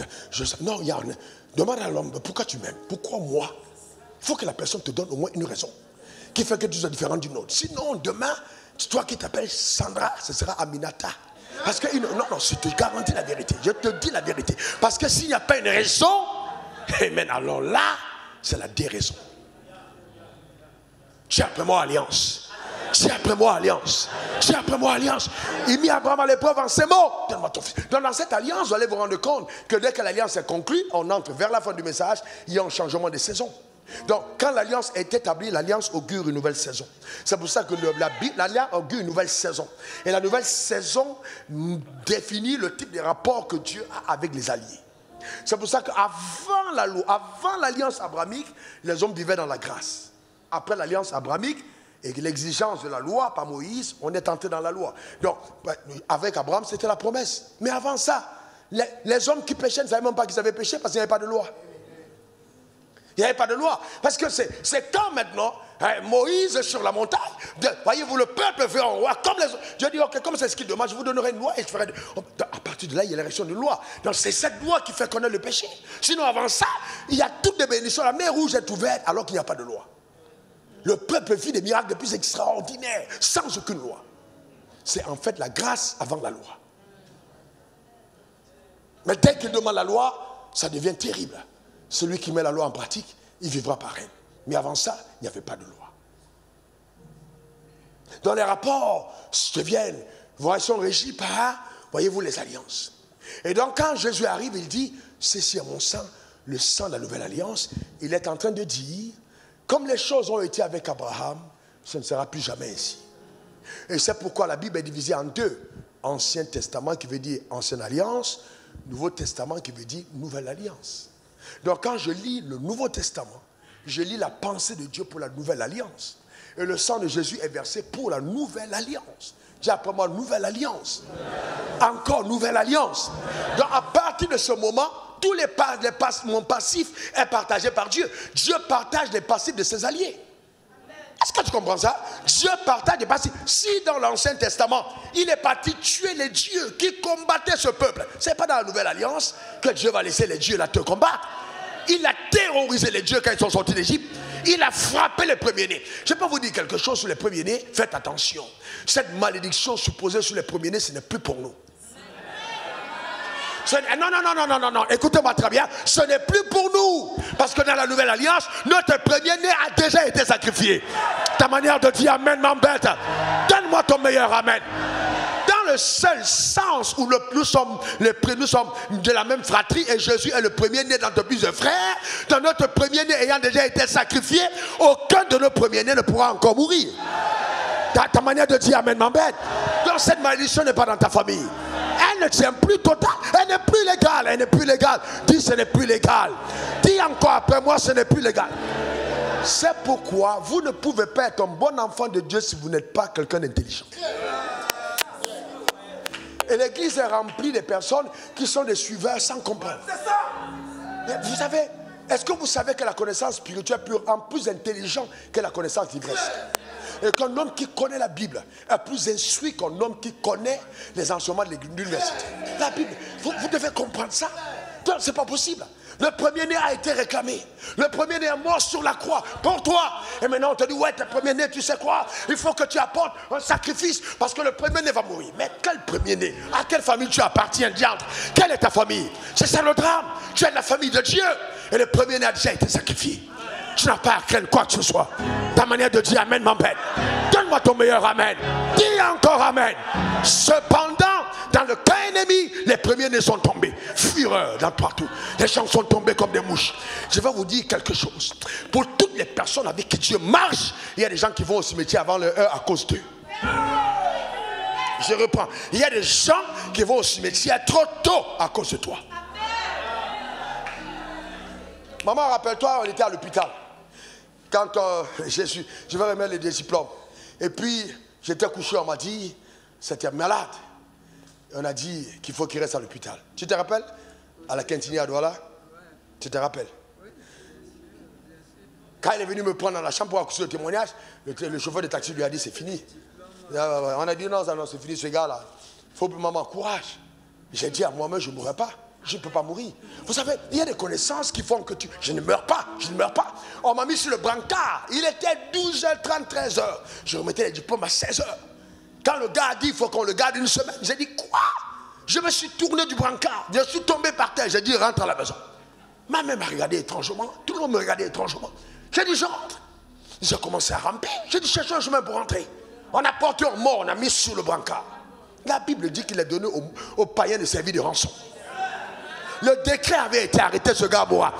Non, il y a demande à l'homme, pourquoi tu m'aimes? Pourquoi moi? Il faut que la personne te donne au moins une raison qui fait que tu sois différent d'une autre. Sinon, demain, toi qui t'appelles Sandra, ce sera Aminata. Parce que, non, je te garantis la vérité. Je te dis la vérité. Parce que s'il n'y a pas une raison, amen, alors là, c'est la déraison. Tu es après moi alliance. Tu es après moi alliance. Tu es après moi alliance. Il mit Abraham à l'épreuve en ces mots. Donne-moi ton fils. Donc dans cette alliance, vous allez vous rendre compte que dès que l'alliance est conclue, on entre vers la fin du message, il y a un changement de saison. Donc quand l'alliance est établie, l'alliance augure une nouvelle saison. C'est pour ça que l'alliance augure une nouvelle saison. Et la nouvelle saison définit le type de rapport que Dieu a avec les alliés. C'est pour ça qu'avant la loi, avant l'alliance abrahamique, les hommes vivaient dans la grâce. Après l'alliance abrahamique et l'exigence de la loi par Moïse, on est entré dans la loi. Donc, avec Abraham, c'était la promesse. Mais avant ça, les hommes qui péchaient ne savaient même pas qu'ils avaient péché parce qu'il n'y avait pas de loi. Il n'y avait pas de loi. Parce que c'est quand maintenant, Moïse sur la montagne, voyez-vous, le peuple veut un roi comme les autres. Dieu dit, ok, comme c'est ce qu'il demande, je vous donnerai une loi et je ferai... À partir de là, il y a l'érection d'une loi. Donc c'est cette loi qui fait connaître le péché. Sinon, avant ça, il y a toutes les bénédictions. La mer rouge est ouverte alors qu'il n'y a pas de loi. Le peuple vit des miracles de plus extraordinaires, sans aucune loi. C'est en fait la grâce avant la loi. Mais dès qu'il demande la loi, ça devient terrible. Celui qui met la loi en pratique, il vivra par elle. Mais avant ça, il n'y avait pas de loi. Dans les rapports deviennent, sont régis par, voyez-vous, les alliances. Et donc quand Jésus arrive, il dit, ceci est mon sang, le sang de la nouvelle alliance. Il est en train de dire, comme les choses ont été avec Abraham, ce ne sera plus jamais ainsi. Et c'est pourquoi la Bible est divisée en deux. Ancien Testament qui veut dire Ancienne Alliance, Nouveau Testament qui veut dire Nouvelle Alliance. Donc quand je lis le Nouveau Testament, je lis la pensée de Dieu pour la Nouvelle Alliance. Et le sang de Jésus est versé pour la Nouvelle Alliance. Dis après moi, Nouvelle Alliance. Encore Nouvelle Alliance. Donc à partir de ce moment, tous mon passif est partagé par Dieu. Dieu partage les passifs de ses alliés. Est-ce que tu comprends ça? Dieu partage les passifs. Si dans l'Ancien Testament, il est parti tuer les dieux qui combattaient ce peuple, ce n'est pas dans la Nouvelle Alliance que Dieu va laisser les dieux là te combattre. Il a terrorisé les dieux quand ils sont sortis d'Égypte. Il a frappé les premiers-nés. Je peux vous dire quelque chose sur les premiers-nés. Faites attention. Cette malédiction supposée sur les premiers-nés, ce n'est plus pour nous. Non, écoutez-moi très bien, ce n'est plus pour nous. Parce que dans la Nouvelle Alliance, notre premier-né a déjà été sacrifié. Ta manière de dire amen m'embête. Donne-moi ton meilleur amen. Dans le seul sens où nous sommes de la même fratrie et Jésus est le premier-né dans notre plusieurs frères, dans notre premier-né ayant déjà été sacrifié, aucun de nos premiers-nés ne pourra encore mourir. Ta manière de dire amen m'embête. Donc cette malédiction n'est pas dans ta famille. Elle ne tient plus total. Elle n'est plus légale. Elle n'est plus légale. Dis ce n'est plus légal. Dis encore après moi ce n'est plus légal. C'est pourquoi vous ne pouvez pas être un bon enfant de Dieu si vous n'êtes pas quelqu'un d'intelligent. Et l'église est remplie de personnes qui sont des suiveurs sans comprendre. Mais vous savez, est-ce que vous savez que la connaissance spirituelle est plus intelligente que la connaissance d'ivresse? Et qu'un homme qui connaît la Bible est plus instruit qu'un homme qui connaît les enseignements de l'université. La Bible, vous devez comprendre ça. C'est pas possible. Le premier-né a été réclamé. Le premier-né est mort sur la croix pour toi. Et maintenant on te dit, ouais, t'es premier-né, tu sais quoi? Il faut que tu apportes un sacrifice parce que le premier-né va mourir. Mais quel premier-né? À quelle famille tu appartiens, diantre? Quelle est ta famille? C'est ça le drame. Tu es de la famille de Dieu. Et le premier-né a déjà été sacrifié. Tu n'as pas à craindre quoi que ce soit. Ta manière de dire amen m'embête. Donne-moi ton meilleur amen. Dis encore amen. Cependant, dans le camp ennemi, les premiers-nés sont tombés. Fureur dans partout. Les gens sont tombés comme des mouches. Je vais vous dire quelque chose. Pour toutes les personnes avec qui Dieu marche, il y a des gens qui vont au cimetière avant leur heure à cause d'eux. Je reprends. Il y a des gens qui vont au cimetière trop tôt à cause de toi. Maman, rappelle-toi, on était à l'hôpital. Quand je vais remettre les diplômes. Et puis, j'étais couché, on m'a dit, c'était malade. Et on a dit qu'il faut qu'il reste à l'hôpital. Tu te rappelles? À la cantine à Douala? Tu te rappelles? Quand il est venu me prendre dans la chambre pour accoucher le témoignage, le chauffeur de taxi lui a dit, c'est fini. On a dit, non, c'est fini ce gars-là. Il faut que maman, courage. J'ai dit à moi-même, je ne mourrai pas. Je ne peux pas mourir. Vous savez, il y a des connaissances qui font que je ne meurs pas. Je ne meurs pas. On m'a mis sur le brancard. Il était 12h30, 13h. Je remettais les diplômes à 16h. Quand le gars a dit il faut qu'on le garde une semaine, j'ai dit quoi? Je me suis tourné du brancard, je suis tombé par terre, j'ai dit rentre à la maison. Ma mère m'a regardé étrangement, tout le monde me regardait étrangement. J'ai dit je rentre. J'ai commencé à ramper, j'ai dit cherche un chemin pour rentrer. On a porté un mort, on a mis sur le brancard. La Bible dit qu'il est donné aux païens de servir de rançon. Le décret avait été arrêté, ce gars mourra.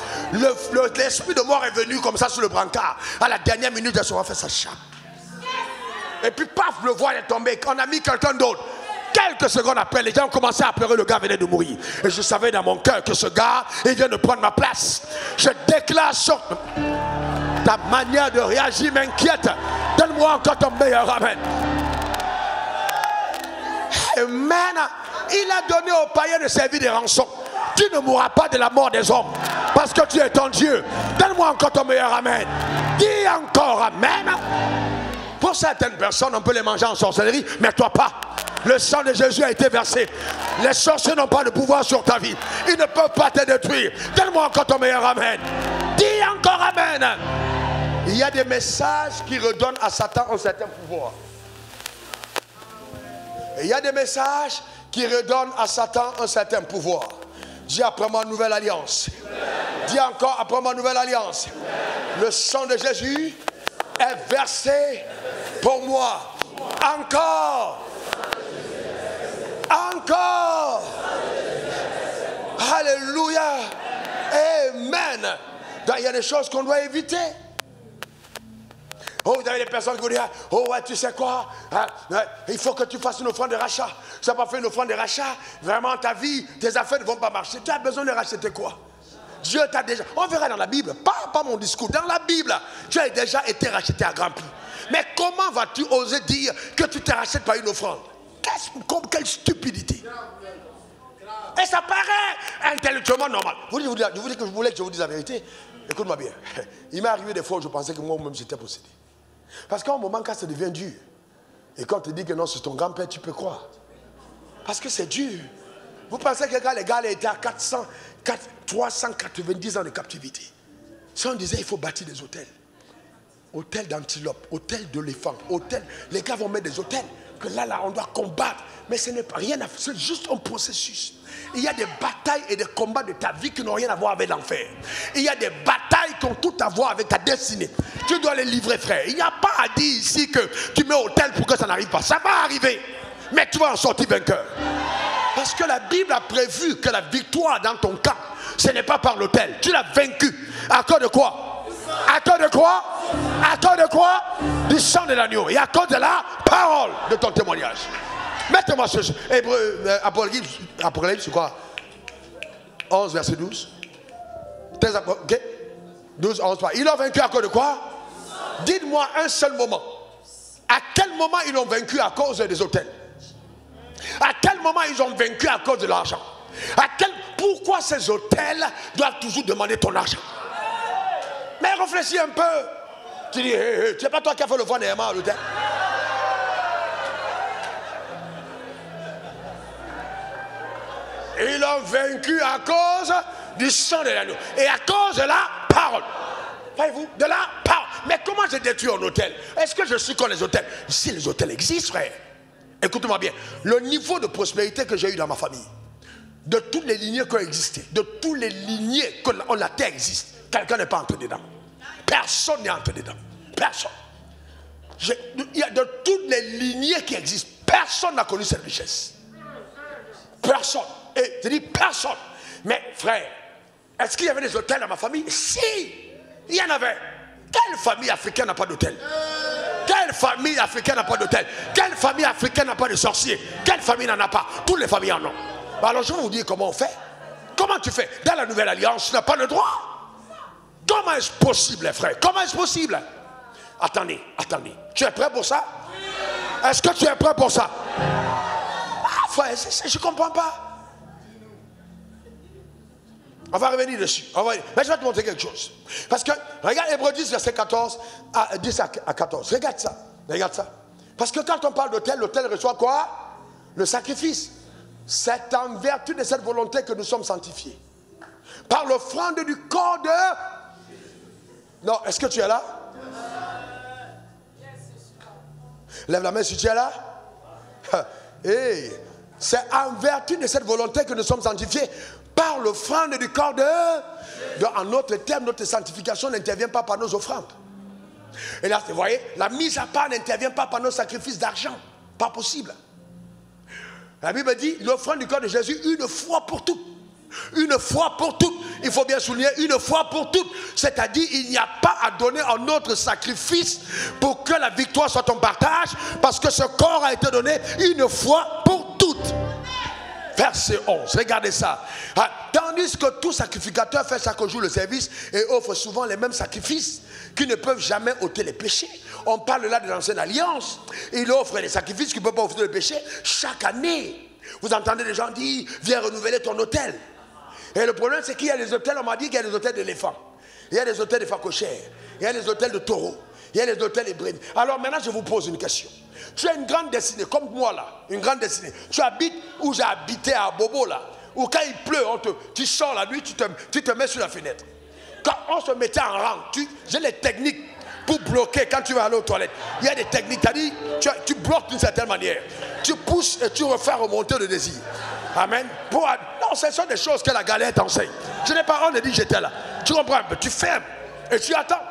L'esprit de mort est venu comme ça sur le brancard. À la dernière minute, il a fait sa chape. Et puis paf, le voile est tombé. On a mis quelqu'un d'autre. Quelques secondes après, les gens ont commencé à pleurer, le gars venait de mourir. Et je savais dans mon cœur que ce gars, il vient de prendre ma place. Je déclare sur... Ta manière de réagir m'inquiète. Donne-moi encore ton meilleur amen. Amen. Il a donné aux païens de servir des rançons. Tu ne mourras pas de la mort des hommes parce que tu es ton Dieu. Donne-moi encore ton meilleur amen. Dis encore amen. Pour certaines personnes, on peut les manger en sorcellerie, mais toi pas. Le sang de Jésus a été versé. Les sorciers n'ont pas de pouvoir sur ta vie. Ils ne peuvent pas te détruire. Donne-moi encore ton meilleur amen. Dis encore amen. Il y a des messages qui redonnent à Satan un certain pouvoir. Il y a des messages qui redonnent à Satan un certain pouvoir. Dis après moi nouvelle alliance. Dis encore après moi nouvelle alliance. Le sang de Jésus est versé pour moi. Encore. Encore. Alléluia. Amen. Donc, il y a des choses qu'on doit éviter. Oh, vous avez des personnes qui vous disent, oh ouais, tu sais quoi, il faut que tu fasses une offrande de rachat. Tu n'as pas fait une offrande de rachat, vraiment ta vie, tes affaires ne vont pas marcher. Tu as besoin de racheter quoi? Dieu t'a déjà, on verra dans la Bible, pas mon discours, dans la Bible, tu as déjà été racheté à grand prix. Mais comment vas-tu oser dire que tu te rachètes par une offrande? Quelle stupidité. Et ça paraît intellectuellement normal. Vous voulez que je vous dise la vérité? Écoute-moi bien. Il m'est arrivé des fois où je pensais que moi-même j'étais possédé. Parce qu'à un moment, quand ça devient dur, et quand on te dit que non, c'est ton grand-père, tu peux croire. Parce que c'est dur. Vous pensez que quand les gars étaient à 390 ans de captivité, si on disait il faut bâtir des hôtels, hôtels d'antilope, hôtels d'éléphants, hôtels, les gars vont mettre des hôtels, que là, on doit combattre. Mais ce n'est pas rien à faire, c'est juste un processus. Il y a des batailles et des combats de ta vie qui n'ont rien à voir avec l'enfer. Il y a des batailles qui ont tout à voir avec ta destinée. Tu dois les livrer, frère. Il n'y a pas à dire ici que tu mets hôtel pour que ça n'arrive pas. Ça va arriver. Mais tu vas en sortir vainqueur. Parce que la Bible a prévu que la victoire dans ton camp, ce n'est pas par l'autel. Tu l'as vaincu. À cause de quoi? À cause de quoi? À cause de quoi? Du sang de l'agneau. Et à cause de la parole de ton témoignage. Mettez-moi ce Apocalypse, c'est quoi? 11, verset 12. Ok? 12, 11, 3. Ils l'ont vaincu à cause de quoi? Dites-moi un seul moment. À quel moment ils l'ont vaincu à cause des hôtels? À quel moment ils ont vaincu à cause de l'argent? Pourquoi ces hôtels doivent toujours demander ton argent? Mais réfléchis un peu. Tu dis, tu sais pas toi qui as fait le vent des à l'hôtel? Ils l'ont vaincu à cause du sang de l'agneau. Et à cause de la parole. Voyez-vous, de la parole. Mais comment j'ai détruit un hôtel? Est-ce que je suis comme les hôtels? Si les hôtels existent, frère. Écoute-moi bien. Le niveau de prospérité que j'ai eu dans ma famille, de toutes les lignées qui ont existé, de toutes les lignées que la terre existe, quelqu'un n'est pas entré dedans. Personne n'est entré dedans. Personne. Il y a de toutes les lignées qui existent, personne n'a connu cette richesse. Personne. Et je dis personne. Mais frère, est-ce qu'il y avait des hôtels dans ma famille? Si, il y en avait. Quelle famille africaine n'a pas d'hôtel? Quelle famille africaine n'a pas d'hôtel? Quelle famille africaine n'a pas de sorciers? Quelle famille n'en a pas? Toutes les familles en ont. Alors je vais vous dire comment on fait. Comment tu fais? Dans la nouvelle alliance, tu n'as pas le droit. Comment est-ce possible, frère? Comment est-ce possible? Attendez. Tu es prêt pour ça? Est-ce que tu es prêt pour ça? Ah, frère, je ne comprends pas. On va revenir dessus. Mais je vais te montrer quelque chose. Parce que, regarde Hébreux 10, verset 14 à 10 à 14. Regarde ça. Parce que quand on parle d'autel, l'autel reçoit quoi? Le sacrifice. C'est en vertu de cette volonté que nous sommes sanctifiés. Par l'offrande du corps de... Non, est-ce que tu es là? Lève la main si tu es là. Et c'est en vertu de cette volonté que nous sommes sanctifiés par l'offrande du corps de... Donc, en d'autres termes, notre sanctification n'intervient pas par nos offrandes. Et là, vous voyez, la mise à part n'intervient pas par nos sacrifices d'argent. Pas possible. La Bible dit l'offrande du corps de Jésus une fois pour toutes. Une fois pour toutes. Il faut bien souligner une fois pour toutes. C'est-à-dire il n'y a pas à donner un autre sacrifice pour que la victoire soit ton partage, parce que ce corps a été donné une fois pour toutes. Verset 11, regardez ça. Tandis que tout sacrificateur fait chaque jour le service et offre souvent les mêmes sacrifices qui ne peuvent jamais ôter les péchés. On parle là de l'ancienne alliance. Il offre les sacrifices qui ne peuvent pas ôter les péchés chaque année. Vous entendez des gens dire, viens renouveler ton autel. Et le problème, c'est qu'il y a des autels, on m'a dit qu'il y a des autels d'éléphants. Il y a des autels de phacochères. Il y a des autels de taureaux. Il y a des autels hébrides. Alors maintenant, je vous pose une question. Tu as une grande destinée, comme moi là, une grande destinée. Tu habites où j'ai habité à Bobo là, où quand il pleut, tu sors la nuit, tu te mets sur la fenêtre. Quand on se mettait en rang, j'ai les techniques pour bloquer quand tu vas aller aux toilettes. Il y a des techniques, tu bloques d'une certaine manière. Tu pousses et tu refais remonter le désir. Amen. Non, ce sont des choses que la galette enseigne. Je n'ai pas honte de dire j'étais là. Tu comprends? Tu fermes et tu attends.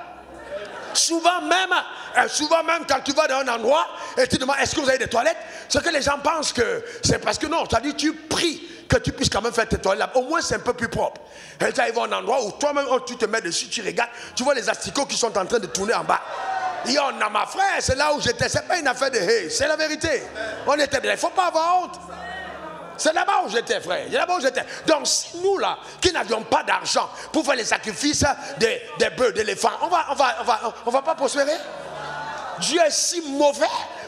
Souvent même quand tu vas dans un endroit et tu demandes est-ce que vous avez des toilettes, ce que les gens pensent que c'est parce que non, c'est-à-dire tu pries que tu puisses quand même faire tes toilettes là. Au moins c'est un peu plus propre. Et tu arrives à un endroit où toi-même tu te mets dessus, tu regardes, tu vois les asticots qui sont en train de tourner en bas. Il y en a ma frère, c'est là où j'étais, c'est pas une affaire de hey, c'est la vérité. On était bien, il ne faut pas avoir honte. C'est là-bas où j'étais, frère. C'est là-bas où j'étais. Donc, si nous, là, qui n'avions pas d'argent pour faire les sacrifices des bœufs, d'éléphants, on va pas prospérer. Dieu est si mauvais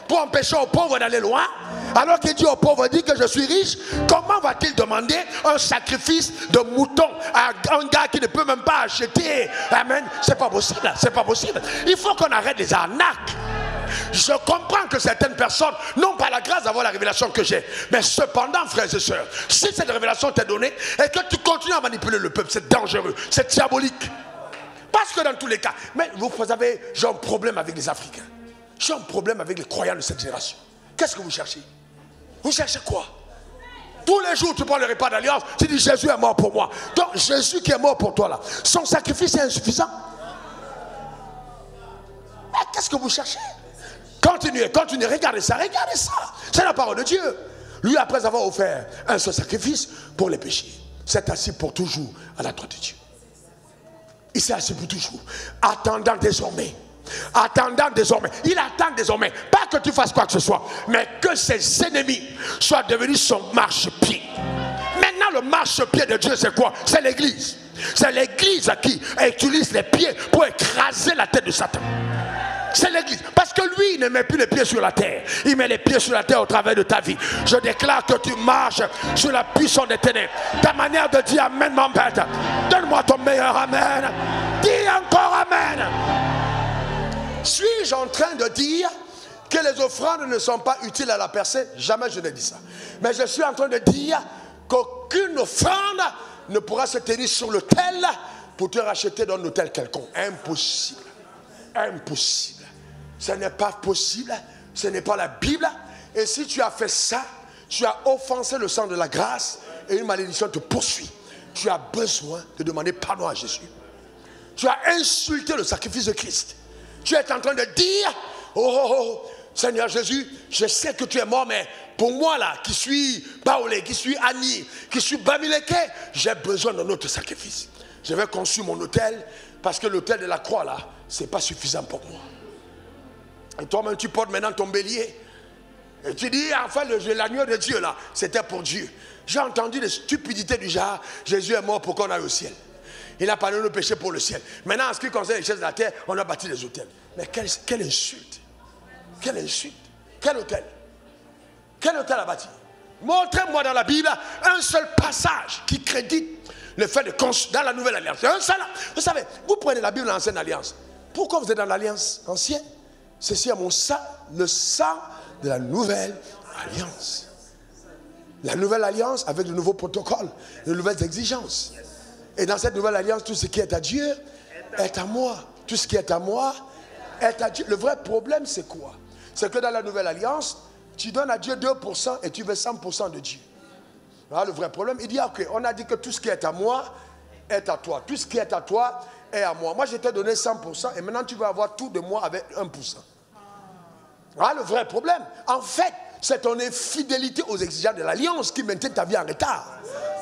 pour empêcher aux pauvres d'aller loin. Alors qu'il dit aux pauvres, dit que je suis riche, comment va-t-il demander un sacrifice de mouton à un gars qui ne peut même pas acheter? Amen. C'est pas possible. C'est pas possible. Il faut qu'on arrête les arnaques. Je comprends que certaines personnes n'ont pas la grâce d'avoir la révélation que j'ai. Mais cependant, frères et sœurs, si cette révélation t'est donnée et que tu continues à manipuler le peuple, c'est dangereux, c'est diabolique. Parce que dans tous les cas, mais vous savez, j'ai un problème avec les Africains. J'ai un problème avec les croyants de cette génération. Qu'est-ce que vous cherchez? Vous cherchez quoi? Tous les jours, tu prends le repas d'alliance, tu dis Jésus est mort pour moi. Donc Jésus qui est mort pour toi là, son sacrifice est insuffisant. Qu'est-ce que vous cherchez? Continuez, regardez ça. C'est la parole de Dieu. Lui, après avoir offert un seul sacrifice pour les péchés, s'est assis pour toujours à la droite de Dieu. Il s'est assis pour toujours, attendant désormais. Il attend désormais, pas que tu fasses quoi que ce soit, mais que ses ennemis soient devenus son marchepied. Maintenant, le marchepied de Dieu, c'est quoi? C'est l'église. C'est l'église qui utilise les pieds pour écraser la tête de Satan. C'est l'église. Parce que lui, il ne met plus les pieds sur la terre. Il met les pieds sur la terre au travers de ta vie. Je déclare que tu marches sur la puissance des ténèbres. Ta manière de dire amen m'embête. Donne-moi ton meilleur amen. Dis encore amen. Suis-je en train de dire que les offrandes ne sont pas utiles à la personne? Jamais je n'ai dit ça. Mais je suis en train de dire qu'aucune offrande ne pourra se tenir sur l'autel pour te racheter dans un autel quelconque. Impossible. Impossible. Ce n'est pas possible. Ce n'est pas la Bible. Et si tu as fait ça, tu as offensé le sang de la grâce et une malédiction te poursuit. Tu as besoin de demander pardon à Jésus. Tu as insulté le sacrifice de Christ. Tu es en train de dire, oh, Seigneur Jésus, je sais que tu es mort, mais pour moi là, qui suis Baoulé, qui suis Annie, qui suis Bamileke, j'ai besoin d'un autre sacrifice. Je vais construire mon autel, parce que l'autel de la croix là, c'est pas suffisant pour moi. Et toi-même tu portes maintenant ton bélier. Et tu dis, enfin l'agneau de Dieu là, c'était pour Dieu. J'ai entendu des stupidités du genre, Jésus est mort pour qu'on aille au ciel. Il a pardonné nos péchés pour le ciel. Maintenant, en ce qui concerne les choses de la terre, on a bâti des hôtels. Mais quelle insulte! Quelle insulte! Quel hôtel? Quel hôtel a bâti? Montrez-moi dans la Bible un seul passage qui crédite le fait de construire dans la nouvelle alliance. Un seul. Vous savez, vous prenez la Bible dans l'ancienne alliance. Pourquoi vous êtes dans l'alliance ancienne? Ceci est mon sang, le sang de la nouvelle alliance. La nouvelle alliance avec le nouveau protocole, les nouvelles exigences. Et dans cette nouvelle alliance, tout ce qui est à Dieu est à moi. Tout ce qui est à moi est à Dieu. Le vrai problème, c'est quoi? C'est que dans la nouvelle alliance, Tu donnes à Dieu 2% et tu veux 100% de Dieu. Voilà le vrai problème. Il dit, ok, on a dit que tout ce qui est à moi est à toi. Tout ce qui est à toi est à moi. Moi, je t'ai donné 100% et maintenant tu veux avoir tout de moi avec 1%. Voilà le vrai problème. En fait, c'est ton infidélité aux exigences de l'alliance qui maintient ta vie en retard.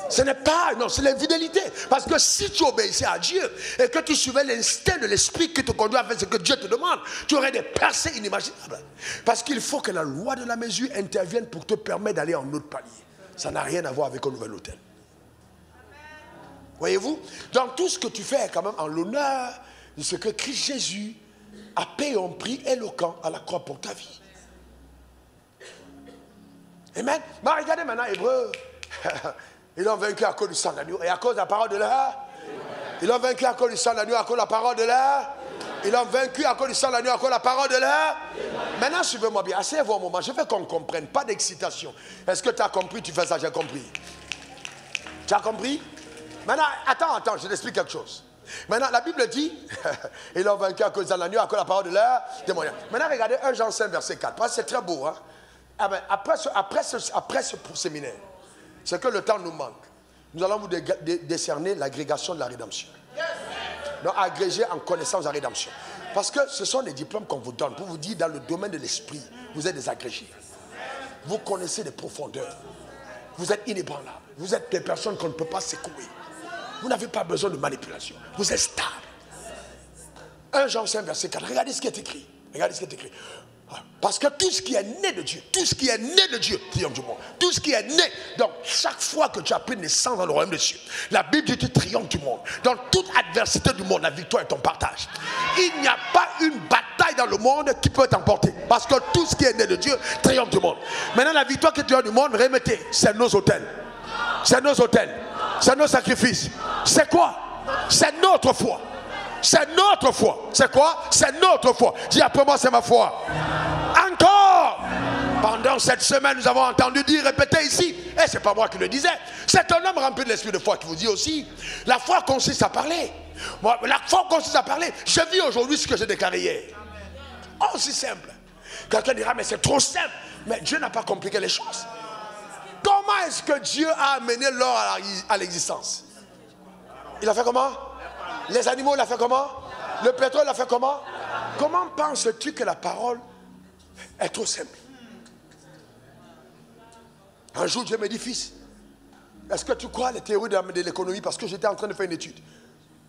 Ce n'est pas, non, c'est l'infidélité. Parce que si tu obéissais à Dieu et que tu suivais l'instinct de l'esprit qui te conduit à faire ce que Dieu te demande, tu aurais des percées inimaginables. Parce qu'il faut que la loi de la mesure intervienne pour te permettre d'aller en autre palier. Ça n'a rien à voir avec un nouvel hôtel. Voyez-vous? Donc tout ce que tu fais est quand même en l'honneur de ce que Christ Jésus a payé un prix éloquent à la croix pour ta vie. Amen. Mais regardez maintenant Hébreux. Ils ont vaincu à cause du sang d'agneau et à cause de la parole de leur. Ils ont vaincu à cause du sang d'agneau, à cause de la parole de leur. Ils ont vaincu à cause du sang d'agneau, à cause de la parole de leur. Maintenant, suivez-moi bien. Asseyez-vous un moment. Je veux qu'on comprenne. Pas d'excitation. Est-ce que tu as compris? Tu fais ça, j'ai compris. Tu as compris? Maintenant, attends, je t'explique quelque chose. Maintenant, la Bible dit, ils ont vaincu à cause du sang d'agneau, à cause de la parole de leur témoignage. Maintenant, regardez 1 Jean 5, verset 4. Parce que c'est très beau. Hein? Ah ben, après ce séminaire, c'est que le temps nous manque. Nous allons vous décerner l'agrégation de la rédemption. Donc, agrégé en connaissance de la rédemption. Parce que ce sont les diplômes qu'on vous donne pour vous dire dans le domaine de l'esprit, vous êtes des agrégés. Vous connaissez des profondeurs. Vous êtes inébranlables. Vous êtes des personnes qu'on ne peut pas secouer. Vous n'avez pas besoin de manipulation. Vous êtes stable. 1 Jean 5, verset 4. Regardez ce qui est écrit. Regardez ce qui est écrit. Parce que tout ce qui est né de Dieu, tout ce qui est né de Dieu, triomphe du monde. Tout ce qui est né, donc chaque fois que tu as pris naissance dans le royaume de Dieu, la Bible dit que tu triomphes du monde. Dans toute adversité du monde, la victoire est ton partage. Il n'y a pas une bataille dans le monde qui peut t'emporter. Parce que tout ce qui est né de Dieu triomphe du monde. Maintenant, la victoire qui triomphe du monde, remettez, c'est nos autels. C'est nos autels. C'est nos sacrifices. C'est quoi? C'est notre foi. C'est notre foi. C'est quoi? C'est notre foi. Dis après moi, c'est ma foi. Encore. Pendant cette semaine, nous avons entendu dire, répéter ici, et c'est pas moi qui le disais, c'est un homme rempli de l'esprit de foi qui vous dit aussi, la foi consiste à parler. Moi, la foi consiste à parler. Je vis aujourd'hui ce que j'ai déclaré hier. Oh, c'est simple. Quelqu'un dira, mais c'est trop simple. Mais Dieu n'a pas compliqué les choses. Comment est-ce que Dieu a amené l'or à l'existence? Il a fait comment? Les animaux, il a fait comment? Le pétrole, il a fait comment? Comment penses-tu que la parole est trop simple? Un jour, Dieu me dit, fils, est-ce que tu crois les théories de l'économie? Parce que j'étais en train de faire une étude.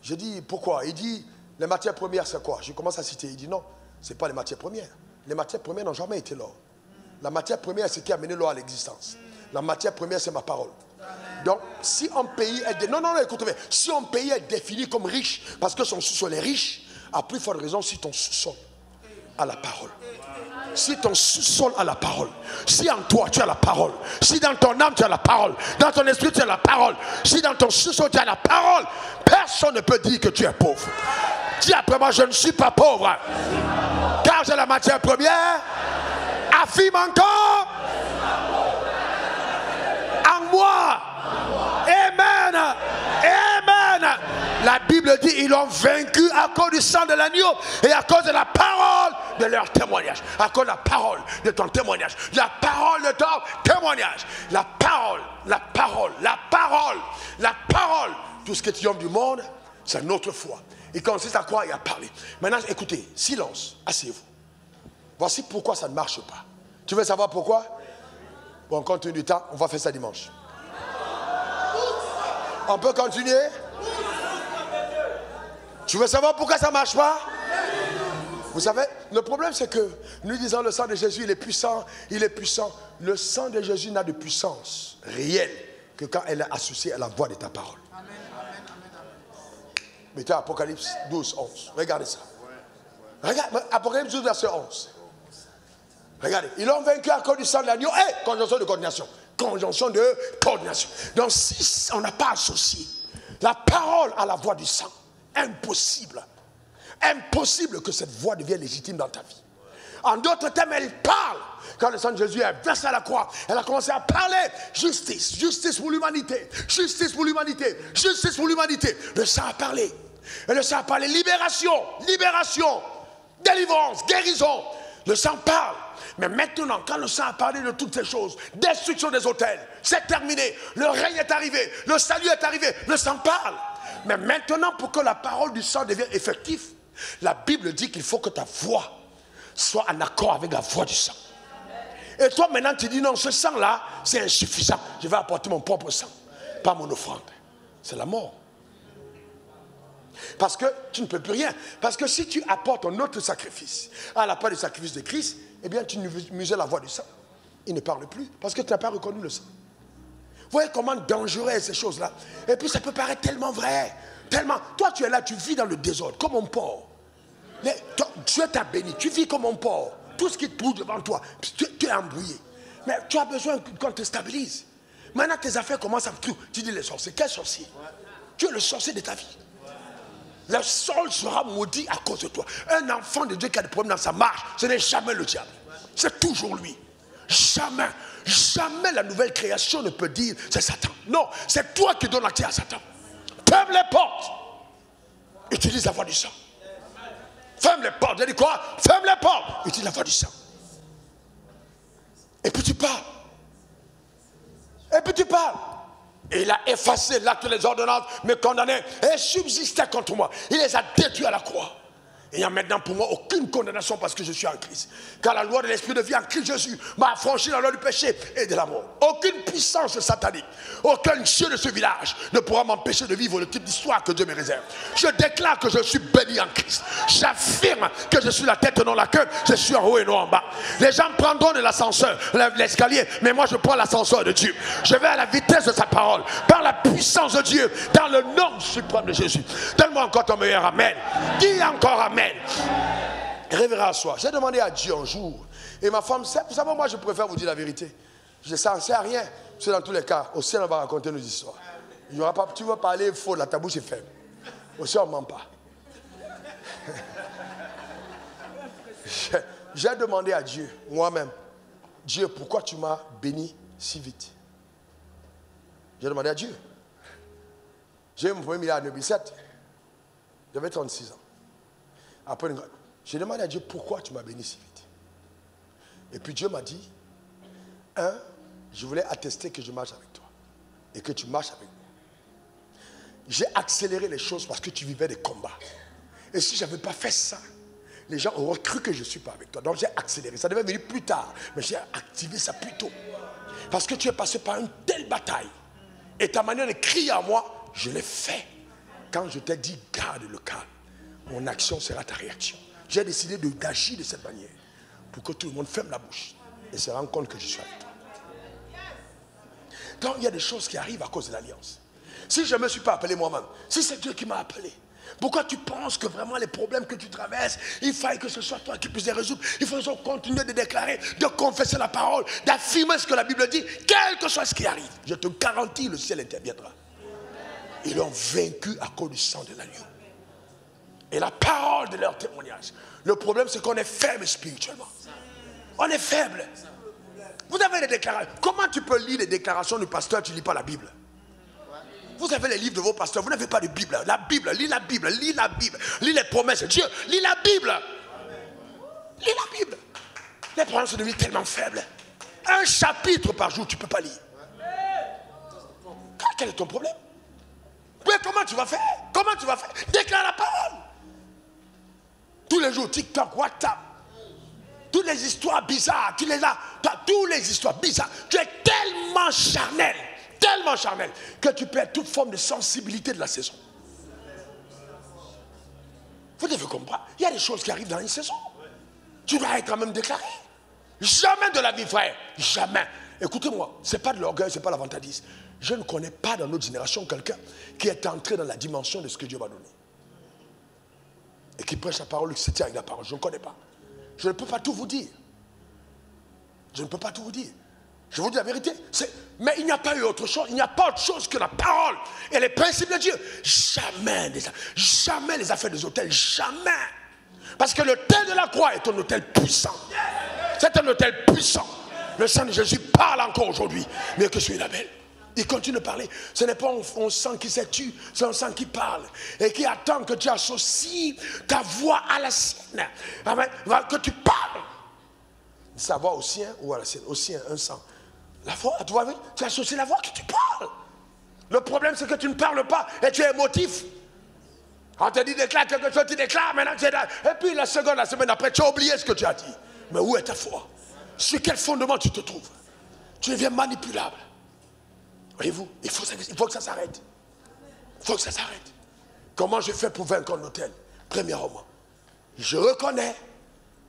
J'ai dit, pourquoi? Il dit, les matières premières, c'est quoi? Je commence à citer. Il dit, non, ce n'est pas les matières premières. Les matières premières n'ont jamais été l'or. La matière première, c'est ce qui a amené l'or à l'existence. La matière première, c'est ma parole. Donc, si un pays est... Non, écoutez, si un pays est défini comme riche, parce que son sous-sol est riche, à plus forte raison, si ton sous-sol a la parole. Si ton sous-sol a la parole, si en toi tu as la parole, si dans ton âme tu as la parole, dans ton esprit tu as la parole, si dans ton sous-sol tu as la parole, personne ne peut dire que tu es pauvre. Dis après moi, je ne suis pas pauvre, car j'ai la matière première. Affirme encore en moi. Amen. Amen. La Bible dit, ils l'ont vaincu à cause du sang de l'agneau et à cause de la parole de leur témoignage. À cause de la parole de ton témoignage. La parole de ton témoignage. La parole, la parole, la parole, la parole. Tout ce qui triomphe du monde, c'est notre foi. Il consiste à quoi? Et à parler. Maintenant, écoutez, silence, asseyez-vous. Voici pourquoi ça ne marche pas. Tu veux savoir pourquoi? Bon, compte tenu du temps, on va faire ça dimanche. On peut continuer? Tu veux savoir pourquoi ça ne marche pas? Vous savez, le problème c'est que nous disons le sang de Jésus, il est puissant, il est puissant. Le sang de Jésus n'a de puissance réelle que quand elle est associée à la voix de ta parole. Mettez Apocalypse 12, 11. Regardez ça. Regarde, Apocalypse 12, verset 11. Regardez, ils l'ont vaincu à cause du sang de l'agneau et conjonction de coordination. Conjonction de coordination. Donc si on n'a pas associé la parole à la voix du sang, impossible. Impossible que cette voix devienne légitime dans ta vie. En d'autres termes, elle parle. Quand le sang de Jésus est versé à la croix, elle a commencé à parler. Justice, justice pour l'humanité. Justice pour l'humanité. Justice pour l'humanité. Le sang a parlé. Et le sang a parlé libération, libération, délivrance, guérison. Le sang parle. Mais maintenant, quand le sang a parlé de toutes ces choses, destruction des autels, c'est terminé. Le règne est arrivé. Le salut est arrivé. Le sang parle. Mais maintenant, pour que la parole du sang devienne effective, la Bible dit qu'il faut que ta voix soit en accord avec la voix du sang. Et toi, maintenant, tu dis non, ce sang-là, c'est insuffisant. Je vais apporter mon propre sang, pas mon offrande. C'est la mort. Parce que tu ne peux plus rien. Parce que si tu apportes un autre sacrifice à la part du sacrifice de Christ, eh bien, tu muselles la voix du sang. Il ne parle plus parce que tu n'as pas reconnu le sang. Vous voyez comment dangereux est ces choses-là. Et puis, ça peut paraître tellement vrai. Tellement. Toi, tu es là, tu vis dans le désordre, comme un porc. Dieu t'a béni, tu vis comme un porc. Tout ce qui te bouge devant toi, tu es embrouillé. Mais tu as besoin qu'on te stabilise. Maintenant, tes affaires commencent à... Tu dis les sorciers. Quel sorcier? Tu es le sorcier de ta vie. Le sol sera maudit à cause de toi. Un enfant de Dieu qui a des problèmes dans sa marche, ce n'est jamais le diable. C'est toujours lui. Jamais. Jamais la nouvelle création ne peut dire c'est Satan. Non, c'est toi qui donnes accès à Satan. Ferme les portes. Utilise la voix du sang. Ferme les portes. J'ai dit quoi? Ferme les portes. Utilise la voix du sang. Et puis tu parles. Et puis tu parles. Et il a effacé l'acte des ordonnances, me condamnait et subsistait contre moi. Il les a détruits à la croix. Et il n'y a maintenant pour moi aucune condamnation parce que je suis en Christ. Car la loi de l'Esprit de vie en Christ Jésus m'a affranchi la loi du péché et de la mort. Aucune puissance satanique, aucun dieu de ce village ne pourra m'empêcher de vivre le type d'histoire que Dieu me réserve. Je déclare que je suis béni en Christ. J'affirme que je suis la tête et non la queue. Je suis en haut et non en bas. Les gens prendront de l'ascenseur, l'escalier, mais moi je prends l'ascenseur de Dieu. Je vais à la vitesse de sa parole, par la puissance de Dieu, dans le nom suprême de Jésus. Donne-moi encore ton meilleur amen. Dis encore amen. Révérend à soi. J'ai demandé à Dieu un jour, et ma femme, vous savez, moi je préfère vous dire la vérité. Je ne sais à rien. C'est dans tous les cas, au ciel on va raconter nos histoires. Il y aura pas, tu vas parler faux, là, ta bouche est ferme. Au ciel on ne ment pas. J'ai demandé à Dieu, moi-même, Dieu, pourquoi tu m'as béni si vite? J'ai demandé à Dieu. J'ai eu mon premier milliard en 2007. J'avais 36 ans. Après, j'ai demandé à Dieu pourquoi tu m'as béni si vite. Et puis Dieu m'a dit, je voulais attester que je marche avec toi et que tu marches avec moi. J'ai accéléré les choses parce que tu vivais des combats. Et si je n'avais pas fait ça, les gens auraient cru que je ne suis pas avec toi. Donc j'ai accéléré. Ça devait venir plus tard, mais j'ai activé ça plus tôt. Parce que tu es passé par une telle bataille. Et ta manière de crier à moi, je l'ai fait. Quand je t'ai dit, garde le calme. Mon action sera ta réaction. J'ai décidé d'agir de cette manière pour que tout le monde ferme la bouche et se rende compte que je suis avec toi. Donc il y a des choses qui arrivent à cause de l'alliance. Si je ne me suis pas appelé moi-même, si c'est Dieu qui m'a appelé, pourquoi tu penses que vraiment les problèmes que tu traverses, il faille que ce soit toi qui puisses les résoudre? Il faut continuer de déclarer, de confesser la parole, d'affirmer ce que la Bible dit, quel que soit ce qui arrive. Je te garantis, le ciel interviendra. Ils l'ont vaincu à cause du sang de l'agneau. Et la parole de leur témoignage. Le problème, c'est qu'on est faible spirituellement. On est faible. Vous avez les déclarations. Comment tu peux lire les déclarations du pasteur, tu ne lis pas la Bible? Vous avez les livres de vos pasteurs, vous n'avez pas de Bible. La Bible, lis la Bible, lis la Bible. Lis les promesses de Dieu, lis la Bible. Lis la Bible. Les promesses sont devenues tellement faibles. Un chapitre par jour, tu ne peux pas lire. Quel est ton problème? Mais comment tu vas faire? Comment tu vas faire? Déclare la parole. Tous les jours, TikTok, WhatsApp, toutes les histoires bizarres, tu les as, toutes les histoires bizarres. Tu es tellement charnel, que tu perds toute forme de sensibilité de la saison. Vous devez comprendre, il y a des choses qui arrivent dans une saison. Tu dois être quand même déclaré. Jamais de la vie, frère, jamais. Écoutez-moi, ce n'est pas de l'orgueil, ce n'est pas l'avantagisme. Je ne connais pas dans notre génération quelqu'un qui est entré dans la dimension de ce que Dieu m'a donné. Et qui prêche la parole, qui se tient avec la parole. Je ne connais pas. Je ne peux pas tout vous dire. Je ne peux pas tout vous dire. Je vous dis la vérité. Mais il n'y a pas eu autre chose. Il n'y a pas autre chose que la parole et les principes de Dieu. Jamais les affaires des autels. Jamais. Parce que l'autel de la croix est un autel puissant. C'est un autel puissant. Le sang de Jésus parle encore aujourd'hui. Mais que suis-je la belle? Il continue de parler. Ce n'est pas un sang qui se tue, c'est un sang qui parle. Et qui attend que tu associes ta voix à la sienne. Amen. Que tu parles. sa voix au sien ou à la sienne, au sien, un sang. La voix, tu vois, tu associes la voix que tu parles. Le problème, c'est que tu ne parles pas et tu es émotif. On te dit déclare quelque chose, tu déclares, maintenant tu es là. Et puis la semaine après, tu as oublié ce que tu as dit. Mais où est ta foi? Sur quel fondement tu te trouves? Tu deviens manipulable. Voyez-vous, il faut que ça s'arrête. Il faut que ça s'arrête. Comment je fais pour vaincre un hôtel? Premièrement, je reconnais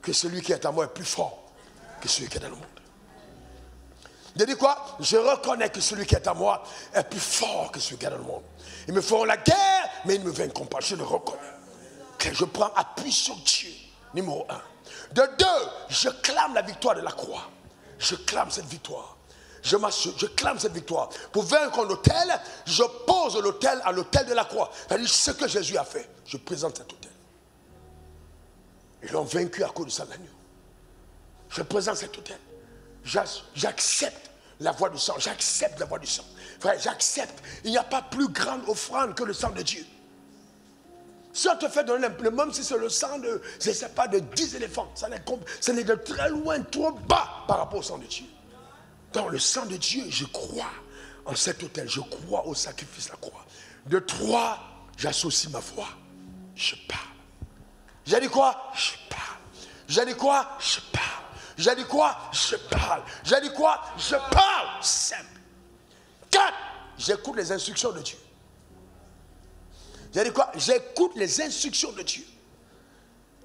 que celui qui est à moi est plus fort que celui qui est dans le monde. Je dis quoi? Je reconnais que celui qui est à moi est plus fort que celui qui est dans le monde. Ils me feront la guerre, mais ils ne me vaincront pas. Je le reconnais. Que je prends appui sur Dieu, numéro 1. De 2, je clame la victoire de la croix. Je clame cette victoire. Je clame cette victoire. Pour vaincre un autel, je pose l'autel à l'autel de la croix. C'est-à-dire ce que Jésus a fait. Je présente cet autel. Ils l'ont vaincu à cause du sang de l'agneau. Je présente cet autel. J'accepte la voix du sang. J'accepte la voix du sang. Frère, j'accepte. Il n'y a pas plus grande offrande que le sang de Dieu. Si on te fait donner même si c'est le sang de, je ne sais pas, de 10 éléphants, ça n'est de très loin, trop bas par rapport au sang de Dieu. Dans le sang de Dieu, je crois en cet autel. Je crois au sacrifice de la croix. De 3, j'associe ma voix. Je parle. J'ai dit quoi? Je parle. J'ai dit quoi? Je parle. J'ai dit quoi? Je parle. J'ai dit quoi? Je parle. Simple. 4, j'écoute les instructions de Dieu. J'ai dit quoi? J'écoute les instructions de Dieu.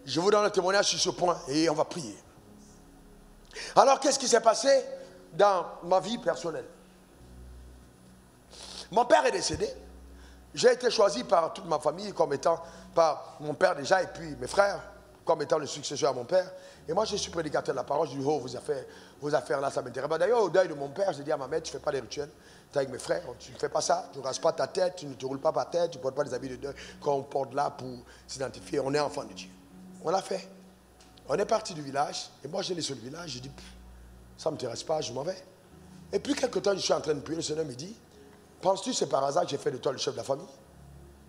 Je vous donne un témoignage sur ce point et on va prier. Alors, qu'est-ce qui s'est passé dans ma vie personnelle? Mon père est décédé. J'ai été choisi par toute ma famille comme étant, par mon père déjà et puis mes frères, comme étant le successeur à mon père. Et moi, je suis prédicateur de la parole. Je dis, oh, vos affaires là, ça m'intéresse pas. D'ailleurs, au deuil de mon père, j'ai dit à ma mère, tu ne fais pas les rituels. Tu es avec mes frères, tu ne fais pas ça. Tu ne rases pas ta tête, tu ne te roules pas par tête, tu ne portes pas des habits de deuil qu'on porte là pour s'identifier. On est enfant de Dieu. On l'a fait. On est parti du village. Et moi, j'ai laissé le village. J'ai dit, ça ne m'intéresse pas, je m'en vais. Et puis, quelque temps, je suis en train de prier. Le Seigneur me dit, penses-tu que c'est par hasard que j'ai fait de toi le chef de la famille?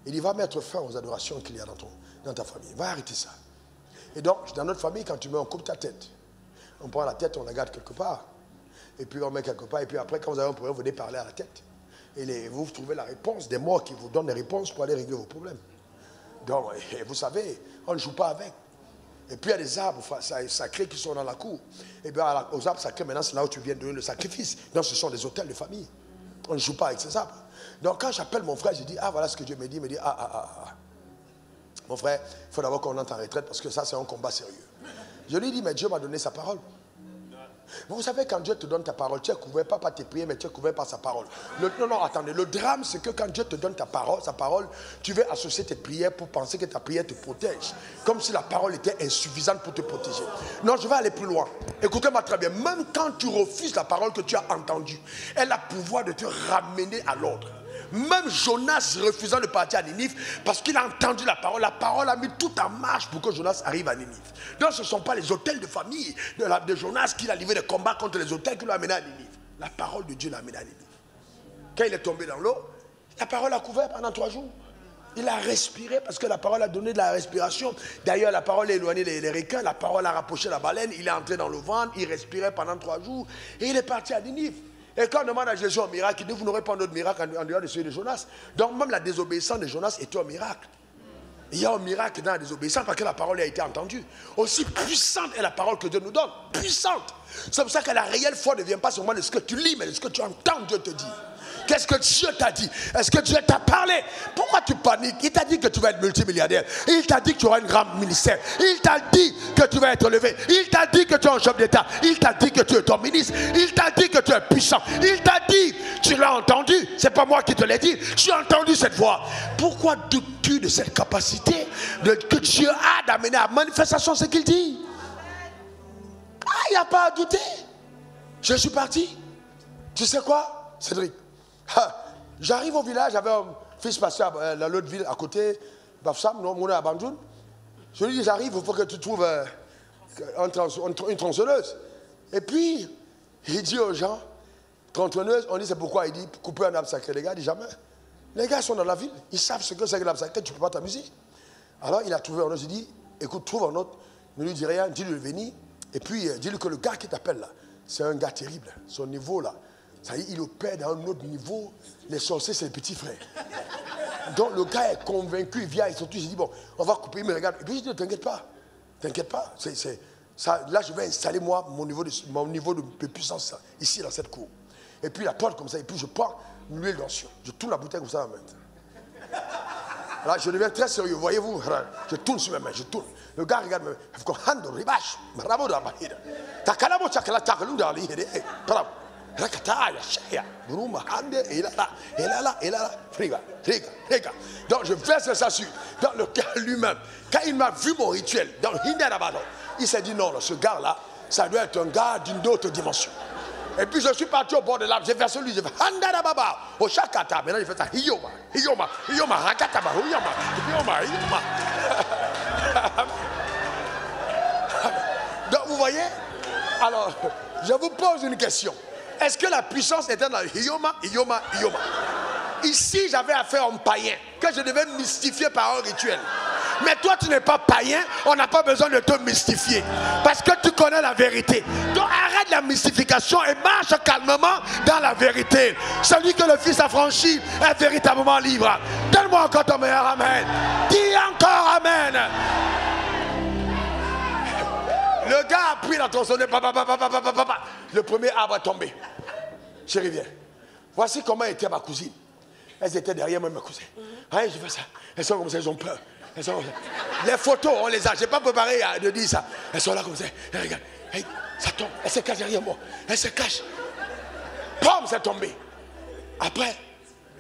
Il dit, va mettre fin aux adorations qu'il y a dans ta famille. Va arrêter ça. Et donc, dans notre famille, quand tu mets, on coupe ta tête. On prend la tête, on la garde quelque part. Et puis on met quelque part. Et puis après, quand vous avez un problème, vous venez parler à la tête. Et vous trouvez la réponse, des morts qui vous donnent des réponses pour aller régler vos problèmes. Donc, vous savez, on ne joue pas avec. Et puis il y a des arbres sacrés qui sont dans la cour. Et bien aux arbres sacrés, maintenant, c'est là où tu viens donner le sacrifice. Donc ce sont des hôtels de famille. On ne joue pas avec ces arbres. Donc quand j'appelle mon frère, je dis, ah voilà ce que Dieu me dit. Il me dit, mon frère, il faut d'abord qu'on entre en retraite parce que ça c'est un combat sérieux. Je lui dis, mais Dieu m'a donné sa parole. Vous savez, quand Dieu te donne ta parole, tu es couvert pas par tes prières, mais tu es couvert par sa parole. Non, attendez. Le drame, c'est que quand Dieu te donne sa parole, tu veux associer tes prières pour penser que ta prière te protège. Comme si la parole était insuffisante pour te protéger. Non, je vais aller plus loin. Écoutez-moi très bien. Même quand tu refuses la parole que tu as entendue, elle a le pouvoir de te ramener à l'ordre. Même Jonas refusant de partir à Ninive parce qu'il a entendu la parole a mis tout en marche pour que Jonas arrive à Ninive. Donc ce ne sont pas les hôtels de famille de Jonas qui l'a livré des combats contre les hôtels qui l'ont amené à Ninive. La parole de Dieu l'a amené à Ninive. Quand il est tombé dans l'eau, la parole a couvert pendant 3 jours. Il a respiré parce que la parole a donné de la respiration. D'ailleurs, la parole a éloigné les requins, la parole a rapproché la baleine, il est entré dans le ventre, il respirait pendant 3 jours et il est parti à Ninive. Et quand on demande à Jésus un miracle, il dit, vous n'aurez pas d'autre miracle en dehors de celui de Jonas. Donc même la désobéissance de Jonas était un miracle. Il y a un miracle dans la désobéissance parce que la parole a été entendue. Aussi puissante est la parole que Dieu nous donne. Puissante. C'est pour ça que la réelle foi ne vient pas seulement de ce que tu lis, mais de ce que tu entends Dieu te dire. Qu'est-ce que Dieu t'a dit? Est-ce que Dieu t'a parlé? Pourquoi tu paniques? Il t'a dit que tu vas être multimilliardaire. Il t'a dit que tu auras un grand ministère. Il t'a dit que tu vas être levé. Il t'a dit que tu es un chef d'État. Il t'a dit que tu es ton ministre. Il t'a dit que tu es puissant. Il t'a dit, tu l'as entendu. C'est pas moi qui te l'ai dit. Tu as entendu cette voix. Pourquoi doutes-tu de cette capacité que Dieu a d'amener à manifestation ce qu'il dit? Il n'y a pas à douter. Je suis parti. Tu sais quoi, Cédric? J'arrive au village, j'avais un fils passé dans l'autre ville à côté, Bafsam, non, mon à Banjoun. Je lui dis, j'arrive, il faut que tu trouves une tronçonneuse. Et puis, il dit aux gens, tronçonneuse, on dit c'est pourquoi? Il dit, couper un arbre sacré. Les gars, il dit jamais. Les gars sont dans la ville, ils savent ce que c'est que l'arbre sacré, tu ne peux pas t'amuser. Alors il a trouvé un autre, il dit, écoute, trouve un autre, ne lui dis rien, dis-lui de venir, Et puis, dis-lui que le gars qui t'appelle là, c'est un gars terrible. Son niveau là, ça y est, il opère dans un autre niveau. Les sorciers, c'est les petits frères. Donc le gars est convaincu, il vient, il se dit, bon, on va couper, il me regarde. Et puis je dis, t'inquiète pas, ça, là je vais installer moi mon niveau de puissance là, ici dans cette cour. Et puis la porte comme ça, et puis je prends l'huile d'onction. Je tourne la bouteille comme ça dans ma main. Là je deviens très sérieux, voyez-vous, je tourne sur mes mains, je tourne. Le gars regarde, donc je verse ça sur. Dans le gars lui-même, quand il m'a vu mon rituel, dans il s'est dit non, ce gars-là, ça doit être un gars d'une autre dimension. Et puis je suis parti au bord de l'arbre, j'ai versé lui, j'ai fait Handara Baba, au Shakata, maintenant il fait ça, Hiyoma, Hiyoma, Hiyoma, Rakataba, Hiyoma, Hiyoma, Hiyoma. Donc vous voyez, alors je vous pose une question. Est-ce que la puissance était dans le Hiyoma, Hiyoma, Hiyoma? Ici j'avais affaire à un païen que je devais mystifier par un rituel. Mais toi tu n'es pas païen, on n'a pas besoin de te mystifier. Parce que tu connais la vérité. Donc arrête la mystification et marche calmement dans la vérité. Celui que le Fils a franchi est véritablement libre. Donne-moi encore ton meilleur amen. Dis encore amen. Le gars a pris la tronçonneuse. Le premier arbre est tombé. Chérie, viens. Voici comment était ma cousine. Elles étaient derrière moi, ma cousine. Hein, je fais ça. Elles sont comme ça, elles ont peur. Les photos, on les a. Je n'ai pas préparé de dire ça. Elles sont là comme ça. Elles regardent. Hey, ça tombe. Elles se cachent derrière moi. Elles se cachent. Pomme, c'est tombé. Après,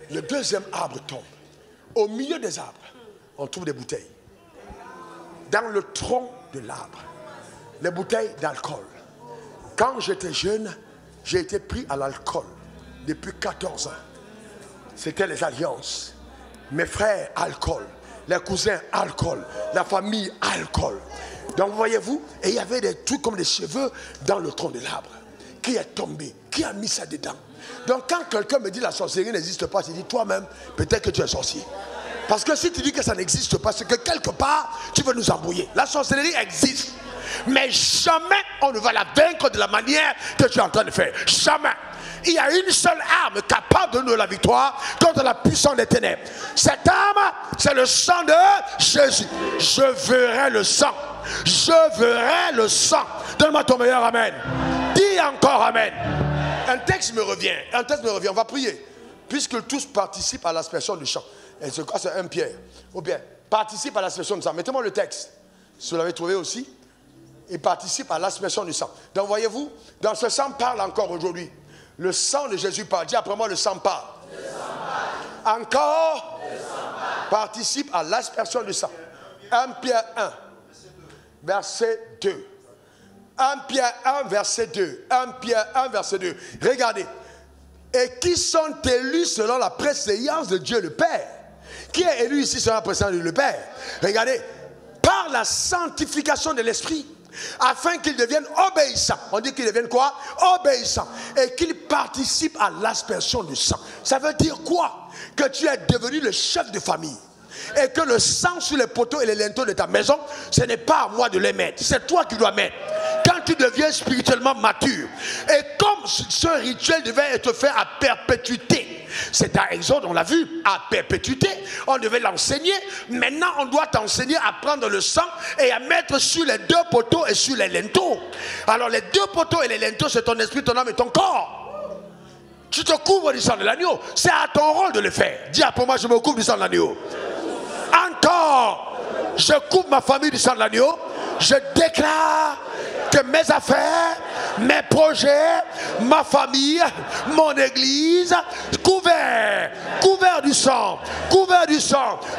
le deuxième arbre tombe. Au milieu des arbres, on trouve des bouteilles. Dans le tronc de l'arbre, les bouteilles d'alcool. Quand j'étais jeune, j'ai été pris à l'alcool depuis 14 ans. C'était les alliances. Mes frères, alcool. Les cousins, alcool. La famille, alcool. Donc voyez-vous, et il y avait des trucs comme des cheveux dans le tronc de l'arbre. Qui est tombé? Qui a mis ça dedans? Donc quand quelqu'un me dit la sorcellerie n'existe pas, je dis toi-même, peut-être que tu es sorcier. Parce que si tu dis que ça n'existe pas, c'est que quelque part, tu veux nous embrouiller. La sorcellerie existe. Mais jamais on ne va la vaincre de la manière que tu es en train de faire. Jamais. Il y a une seule arme capable de nous la victoire contre la puissance des ténèbres. Cette arme, c'est le sang de Jésus. Je verrai le sang. Je verrai le sang. Donne-moi ton meilleur amen. Dis encore amen. Un texte me revient. On va prier. Puisque tous participent à l'aspersion du sang. Et ce cas, c'est 1 Pierre. Ou bien, participe à l'aspersion du sang. Mettez-moi le texte. Si vous l'avez trouvé aussi. Il participe à l'aspersion du sang. Donc voyez-vous, dans ce sang parle encore aujourd'hui. Le sang de Jésus parle. Dis après moi, le sang parle. Le sang parle. Encore, le sang parle. Participe à l'aspersion du sang. 1 Pierre 1, verset 2. 1 Pierre 1, verset 2. 1 Pierre 1, verset 2. Regardez. Et qui sont élus selon la préséance de Dieu le Père. Qui est élu ici selon la préséance de Dieu le Père? Regardez. Par la sanctification de l'esprit. Afin qu'ils deviennent obéissants. On dit qu'ils deviennent quoi? Obéissants. Et qu'ils participent à l'aspersion du sang. Ça veut dire quoi? Que tu es devenu le chef de famille. Et que le sang sur les poteaux et les linteaux de ta maison, ce n'est pas à moi de les mettre. C'est toi qui dois mettre. Quand tu deviens spirituellement mature. Et comme ce rituel devait être fait à perpétuité. C'est à Exode, on l'a vu, à perpétuité. On devait l'enseigner. Maintenant, on doit t'enseigner à prendre le sang et à mettre sur les deux poteaux et sur les linteaux. Alors, les deux poteaux et les linteaux, c'est ton esprit, ton âme et ton corps. Tu te couvres du sang de l'agneau. C'est à ton rôle de le faire. Dis pour moi, je me couvre du sang de l'agneau. Encore, je couvre ma famille du sang de l'agneau. Je déclare que mes affaires, mes projets, ma famille, mon église, couvert du sang,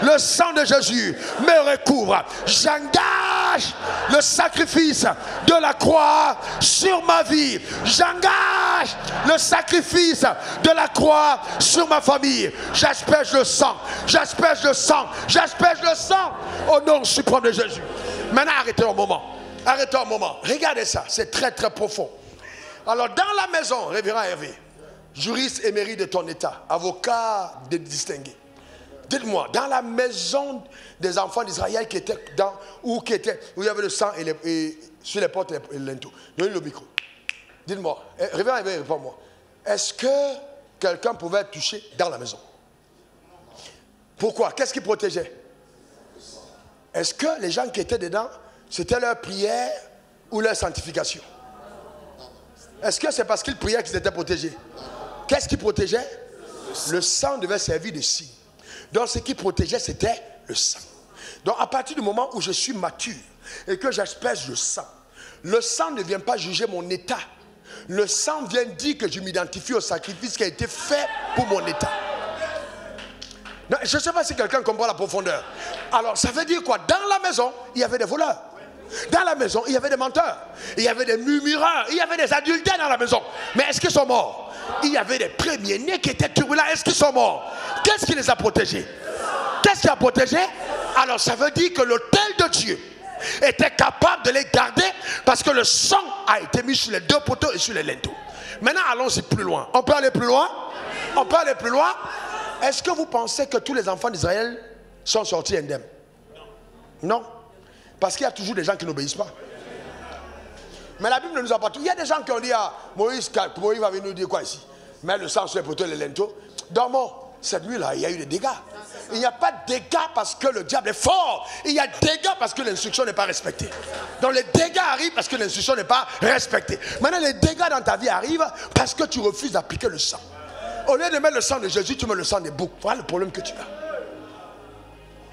le sang de Jésus me recouvre. J'engage le sacrifice de la croix sur ma vie. J'engage le sacrifice de la croix sur ma famille. J'asperge le sang, j'asperge le sang, j'asperge le sang au nom suprême de Jésus. Maintenant, arrêtez un moment. Arrêtez un moment. Regardez ça. C'est très, très profond. Alors, dans la maison, révérend Hervé, juriste émérite de ton état, avocat distingué, Dites-moi, dans la maison des enfants d'Israël qui était où il y avait le sang et sur les portes et le linteau. Donnez le micro. Dites-moi, réponds-moi. Est-ce que quelqu'un pouvait être touché dans la maison? Pourquoi? Qu'est-ce qui protégeait? Est-ce que les gens qui étaient dedans, c'était leur prière ou leur sanctification? Est-ce que c'est parce qu'ils priaient qu'ils étaient protégés? Qu'est-ce qui protégeait? Le sang devait servir de signe. Donc ce qui protégeait, c'était le sang. Donc à partir du moment où je suis mature et que j'asperge le sang ne vient pas juger mon état. Le sang vient dire que je m'identifie au sacrifice qui a été fait pour mon état. Non, je ne sais pas si quelqu'un comprend la profondeur. Alors ça veut dire quoi? Dans la maison, il y avait des voleurs. Dans la maison, il y avait des menteurs. Il y avait des murmureurs. Il y avait des adultères dans la maison. Mais est-ce qu'ils sont morts? Il y avait des premiers-nés qui étaient turbulents. Est-ce qu'ils sont morts? Qu'est-ce qui les a protégés? Qu'est-ce qui a protégé? Alors ça veut dire que l'autel de Dieu était capable de les garder parce que le sang a été mis sur les deux poteaux et sur les linteaux. Maintenant, allons-y plus loin. On peut aller plus loin? On peut aller plus loin? Est-ce que vous pensez que tous les enfants d'Israël sont sortis indemnes? Non. Parce qu'il y a toujours des gens qui n'obéissent pas. Mais la Bible ne nous a pas tout. Il y a des gens qui ont dit à Moïse va venir nous dire quoi ici? Mais le sang sur les poteaux et les linteaux. Dormons. Cette nuit-là, il y a eu des dégâts. Il n'y a pas de dégâts parce que le diable est fort. Il y a des dégâts parce que l'instruction n'est pas respectée. Donc les dégâts arrivent parce que l'instruction n'est pas respectée. Maintenant, les dégâts dans ta vie arrivent parce que tu refuses d'appliquer le sang. Au lieu de mettre le sang de Jésus, tu mets le sang des boucs. Voilà le problème que tu as.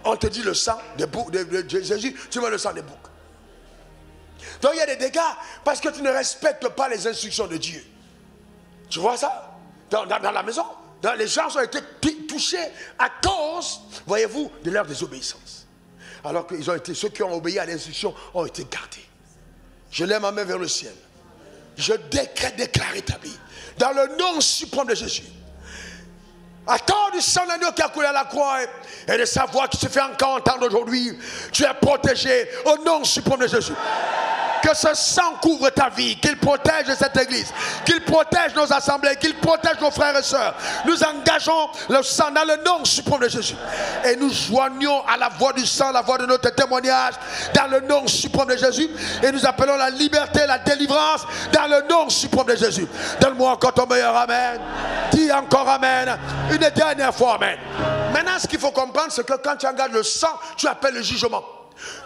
On te dit le sang de Jésus, tu mets le sang des boucs. Donc il y a des dégâts parce que tu ne respectes pas les instructions de Dieu. Tu vois ça? Dans la maison. Les gens ont été touchés à cause, voyez-vous, de leur désobéissance. Alors que ceux qui ont obéi à l'instruction ont été gardés. Je lève ma main vers le ciel. Je déclare établi. Dans le nom suprême de Jésus. À cause du sang d'agneau qui a coulé à la croix et de sa voix qui se fait encore entendre aujourd'hui, tu es protégé au nom suprême de Jésus. Que ce sang couvre ta vie, qu'il protège cette église, qu'il protège nos assemblées, qu'il protège nos frères et sœurs. Nous engageons le sang dans le nom suprême de Jésus. Et nous joignons à la voix du sang, la voix de notre témoignage, dans le nom suprême de Jésus. Et nous appelons la liberté, la délivrance, dans le nom suprême de Jésus. Donne-moi encore ton meilleur amen. Dis encore amen. Une dernière fois amen. Maintenant, ce qu'il faut comprendre, c'est que quand tu engages le sang, tu appelles le jugement.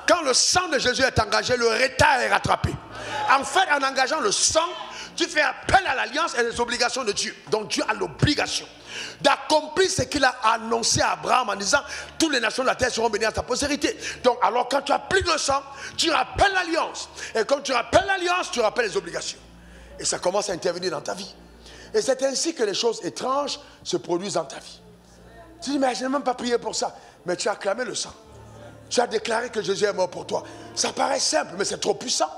Quand le sang de Jésus est engagé, le retard est rattrapé. En fait, en engageant le sang, tu fais appel à l'alliance et les obligations de Dieu. Donc Dieu a l'obligation d'accomplir ce qu'il a annoncé à Abraham en disant « Toutes les nations de la terre seront bénies à ta postérité ». Donc alors quand tu appliques le sang, tu rappelles l'alliance. Et quand tu rappelles l'alliance, tu rappelles les obligations. Et ça commence à intervenir dans ta vie. Et c'est ainsi que les choses étranges se produisent dans ta vie. Tu dis « Mais je n'ai même pas prié pour ça ». Mais tu as clamé le sang. Tu as déclaré que Jésus est mort pour toi. Ça paraît simple, mais c'est trop puissant.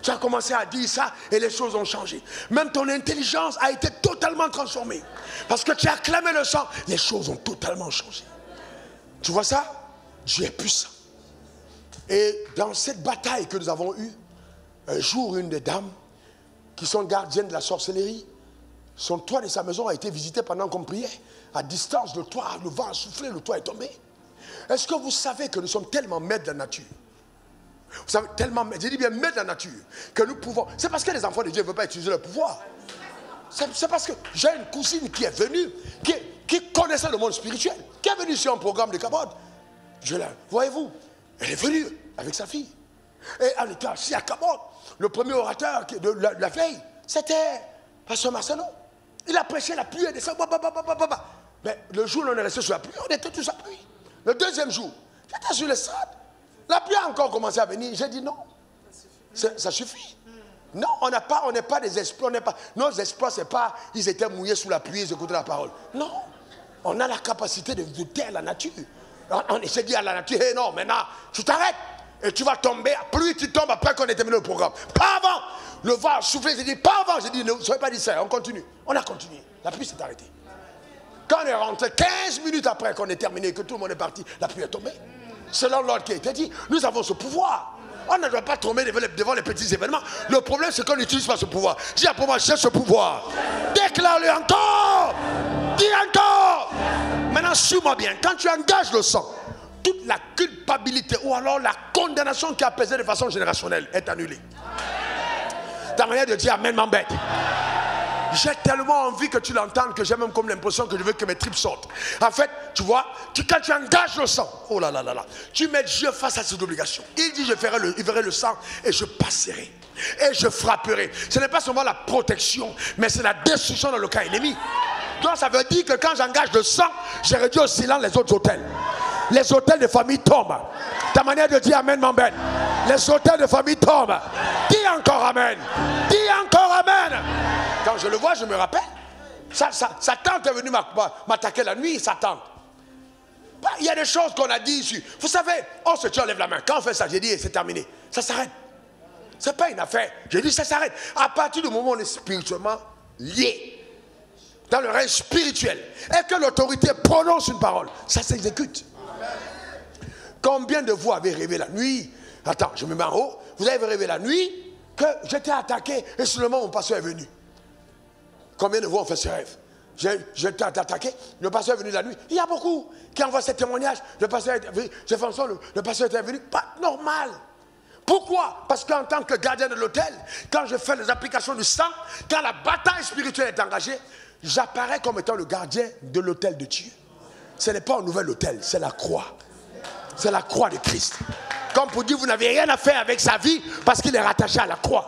Tu as commencé à dire ça et les choses ont changé. Même ton intelligence a été totalement transformée. Parce que tu as clamé le sang, les choses ont totalement changé. Tu vois ça? Dieu est puissant. Et dans cette bataille que nous avons eue, un jour, une des dames qui sont gardiennes de la sorcellerie, son toit de sa maison a été visité pendant qu'on priait. À distance, le toit, le vent a soufflé, le toit est tombé. Est-ce que vous savez que nous sommes tellement maîtres de la nature? Vous savez, tellement, je dis bien maîtres de la nature, que nous pouvons... C'est parce que les enfants de Dieu ne veulent pas utiliser leur pouvoir. C'est parce que j'ai une cousine qui est venue, qui connaissait le monde spirituel, qui est venue sur un programme de Cabot. Voyez-vous, elle est venue avec sa fille. Et elle était assise à Cabot. Le premier orateur de la veille, c'était Pasteur Marcelo. Il a prêché, la pluie et des... Mais le jour où on est resté sur la pluie, on était tous à pluie. Le deuxième jour, j'étais sur l'estrade. La pluie a encore commencé à venir. J'ai dit non. Ça suffit. Non, on n'est pas des esprits. Nos esprits, c'est pas, ils étaient mouillés sous la pluie, ils écoutaient la parole. Non. On a la capacité de taire la nature. On essaie de dire à la nature, hey, non, maintenant, tu t'arrêtes. Et tu vas tomber. Plus tu tombes après qu'on ait terminé le programme. Pas avant. Le vent a soufflé. J'ai dit, pas avant. J'ai dit, ne soyez pas dit ça. On continue. On a continué. La pluie s'est arrêtée. Quand on est rentré 15 minutes après qu'on ait terminé, que tout le monde est parti, la pluie est tombée. Selon l'ordre qui a été dit, nous avons ce pouvoir. On ne doit pas tomber devant les petits événements. Le problème, c'est qu'on n'utilise pas ce pouvoir. Dis à pour moi, j'ai ce pouvoir. Déclare-le encore. Dis encore. Maintenant, suis-moi bien. Quand tu engages le sang, toute la culpabilité ou alors la condamnation qui a pesé de façon générationnelle est annulée. Ta manière de dire amen m'embête. J'ai tellement envie que tu l'entendes que j'ai même comme l'impression que je veux que mes tripes sortent. En fait, tu vois, quand tu engages le sang, oh là là là là, tu mets Dieu face à ses obligations. Il dit, je verrai le sang et je passerai. Et je frapperai. Ce n'est pas seulement la protection, mais c'est la destruction dans le cas ennemi. Donc ça veut dire que quand j'engage le sang, j'ai réduit au silence les autres hôtels. Les hôtels de famille tombent. Ta manière de dire amen m'embête. Les hôtels de famille tombent. Dis encore amen. Dis encore amen. Quand je le vois, je me rappelle. Sa tante est venue m'attaquer la nuit, sa tante. Il y a des choses qu'on a dit ici. Vous savez, on se tient, on lève la main. Quand on fait ça, j'ai dit, c'est terminé. Ça s'arrête. Ce n'est pas une affaire. J'ai dit, ça s'arrête. À partir du moment où on est spirituellement lié, dans le règne spirituel, et que l'autorité prononce une parole, ça s'exécute. Combien de vous avez rêvé la nuit? Attends, je me mets en haut. Vous avez rêvé la nuit que j'étais attaqué et seulement mon pasteur est venu. Combien de vous ont fait ce rêve? J'étais attaqué, le pasteur est venu la nuit. Il y a beaucoup qui envoient ces témoignages. Le pasteur est venu, j'ai fait en sorte, le pasteur était venu. Pas normal. Pourquoi? Parce qu'en tant que gardien de l'autel, quand je fais les applications du sang, quand la bataille spirituelle est engagée, j'apparais comme étant le gardien de l'autel de Dieu. Ce n'est pas un nouvel autel, c'est la croix. C'est la croix de Christ. Comme pour dire, vous n'avez rien à faire avec sa vie parce qu'il est rattaché à la croix.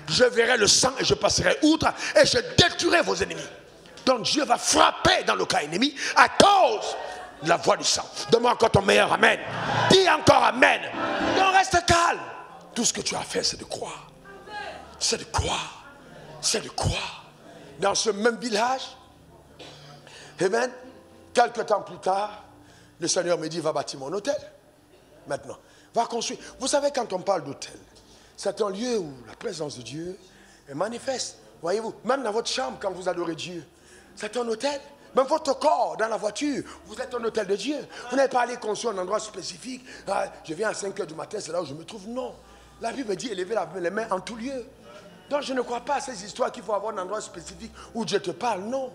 Je verrai le sang et je passerai outre et je détruirai vos ennemis. Donc Dieu va frapper dans le cas ennemi à cause de la voix du sang. Donne-moi encore ton meilleur amen. Dis encore amen. Donc reste calme. Tout ce que tu as fait, c'est de croire. C'est de croire. C'est de croire. Dans ce même village, amen, quelques temps plus tard, le Seigneur me dit, va bâtir mon hôtel. Maintenant, va construire. Vous savez, quand on parle d'hôtel, c'est un lieu où la présence de Dieu est manifeste. Voyez-vous, même dans votre chambre, quand vous adorez Dieu, c'est un hôtel. Même votre corps, dans la voiture, vous êtes un hôtel de Dieu. Vous n'avez pas allé construire un endroit spécifique. Ah, je viens à 5 h du matin, c'est là où je me trouve. Non. La Bible dit, élevez les mains en tout lieu. Donc je ne crois pas à ces histoires qu'il faut avoir un endroit spécifique où Dieu te parle. Non.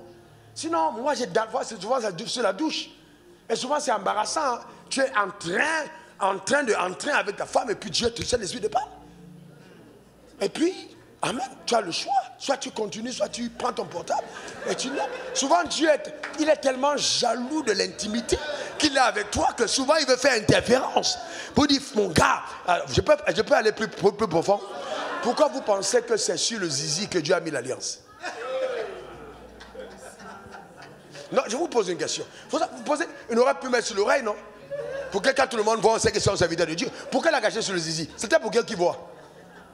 Sinon, moi, c'est souvent sur la douche. Et souvent, c'est embarrassant. Hein. Tu es en train avec ta femme et puis Dieu te sait l'esprit de parole. Et puis, amen, tu as le choix. Soit tu continues, soit tu prends ton portable et tu l'aimes. Souvent, Dieu, il est tellement jaloux de l'intimité qu'il est avec toi que souvent, il veut faire interférence. Pour dire, mon gars, je peux aller plus profond. Pourquoi vous pensez que c'est sur le zizi que Dieu a mis l'alliance? Non, je vous pose une question. Vous posez, il aurait pu mettre sur l'oreille, non? Pour que quand tout le monde voit, on sait que c'est un serviteur de Dieu. Pourquoi il a caché sur le zizi? C'était pour quelqu'un qui voit.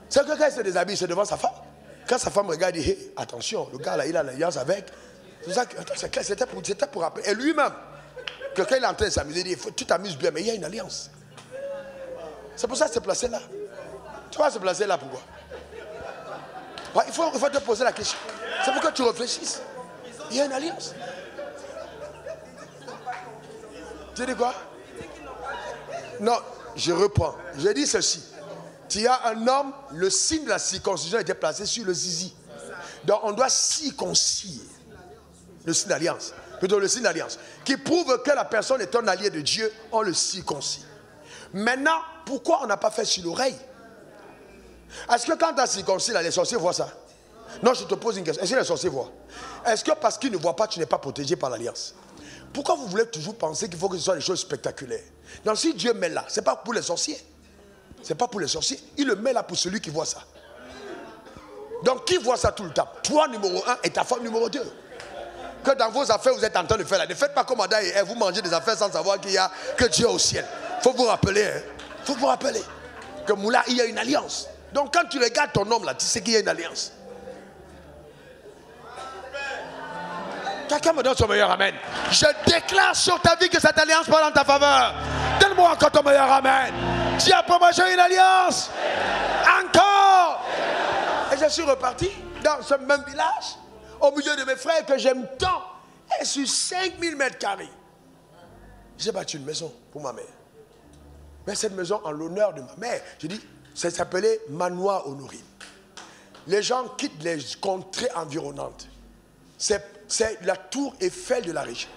C'est que quand il se déshabille, c'est devant sa femme. Quand sa femme regarde, il dit, hey, attention, le gars là, il a l'alliance avec. C'est ça que, c'était pour rappeler. Et lui-même, que quand il est en train de s'amuser, il dit, tu t'amuses bien, mais il y a une alliance. C'est pour ça qu'il s'est placé là. Tu vas se placer là, pourquoi? Ouais, il faut te poser la question. C'est pour que tu réfléchisses. Il y a une alliance. Tu dis quoi? Non, je reprends. Je dis ceci. Tu y a un homme, le signe de la circoncision était placé sur le zizi. Donc on doit circoncire. Le signe d'alliance. Plutôt le signe d'alliance. Qui prouve que la personne est un allié de Dieu, on le circoncis. Maintenant, pourquoi on n'a pas fait sur l'oreille? Est-ce que quand tu as circoncis, les sorciers voient ça? Non, je te pose une question. Est-ce que les sorciers voient? Est-ce que parce qu'ils ne voient pas, tu n'es pas protégé par l'alliance? Pourquoi vous voulez toujours penser qu'il faut que ce soit des choses spectaculaires? Donc si Dieu met là, ce n'est pas pour les sorciers. Ce n'est pas pour les sorciers. Il le met là pour celui qui voit ça. Donc qui voit ça tout le temps? Toi numéro 1 et ta femme numéro 2. Que dans vos affaires, vous êtes en train de faire là. Ne faites pas comme Adam et Ève, vous mangez des affaires sans savoir qu'il y a que Dieu au ciel. Il faut vous rappeler. Il faut vous rappeler que Moula, il y a une alliance. Donc quand tu regardes ton homme là, tu sais qu'il y a une alliance. Quelqu'un me donne son meilleur amen. Je déclare sur ta vie que cette alliance parle en ta faveur. Donne-moi encore ton meilleur amen. Dis après moi, j'ai une alliance. Encore. Et je suis reparti dans ce même village, au milieu de mes frères que j'aime tant. Et sur 5000 mètres carrés, j'ai bâti une maison pour ma mère. Mais cette maison en l'honneur de ma mère, je dis, ça s'appelait Manoir Honorine. Les gens quittent les contrées environnantes. C'est la tour Eiffel de la région.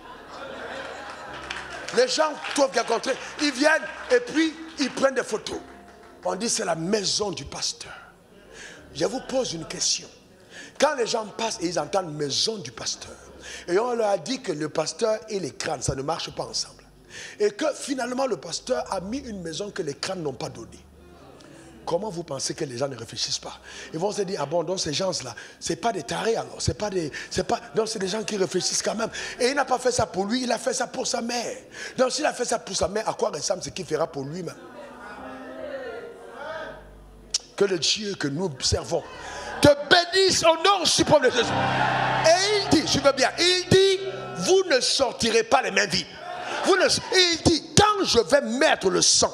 Les gens trouvent qu'il y a rencontré. Ils viennent et puis ils prennent des photos. On dit c'est la maison du pasteur. Je vous pose une question. Quand les gens passent et ils entendent maison du pasteur, et on leur a dit que le pasteur et les crânes, ça ne marche pas ensemble. Et que finalement le pasteur a mis une maison que les crânes n'ont pas donnée. Comment vous pensez que les gens ne réfléchissent pas? Ils vont se dire, ah bon, donc ces gens-là, ce n'est pas des tarés alors. Donc c'est des gens qui réfléchissent quand même. Et il n'a pas fait ça pour lui, il a fait ça pour sa mère. Donc s'il a fait ça pour sa mère, à quoi ressemble ce qu'il fera pour lui-même? Que le Dieu que nous servons te bénisse au nom suprême de Jésus. Et il dit, je veux bien, il dit, vous ne sortirez pas les mains vides. Il dit, quand je vais mettre le sang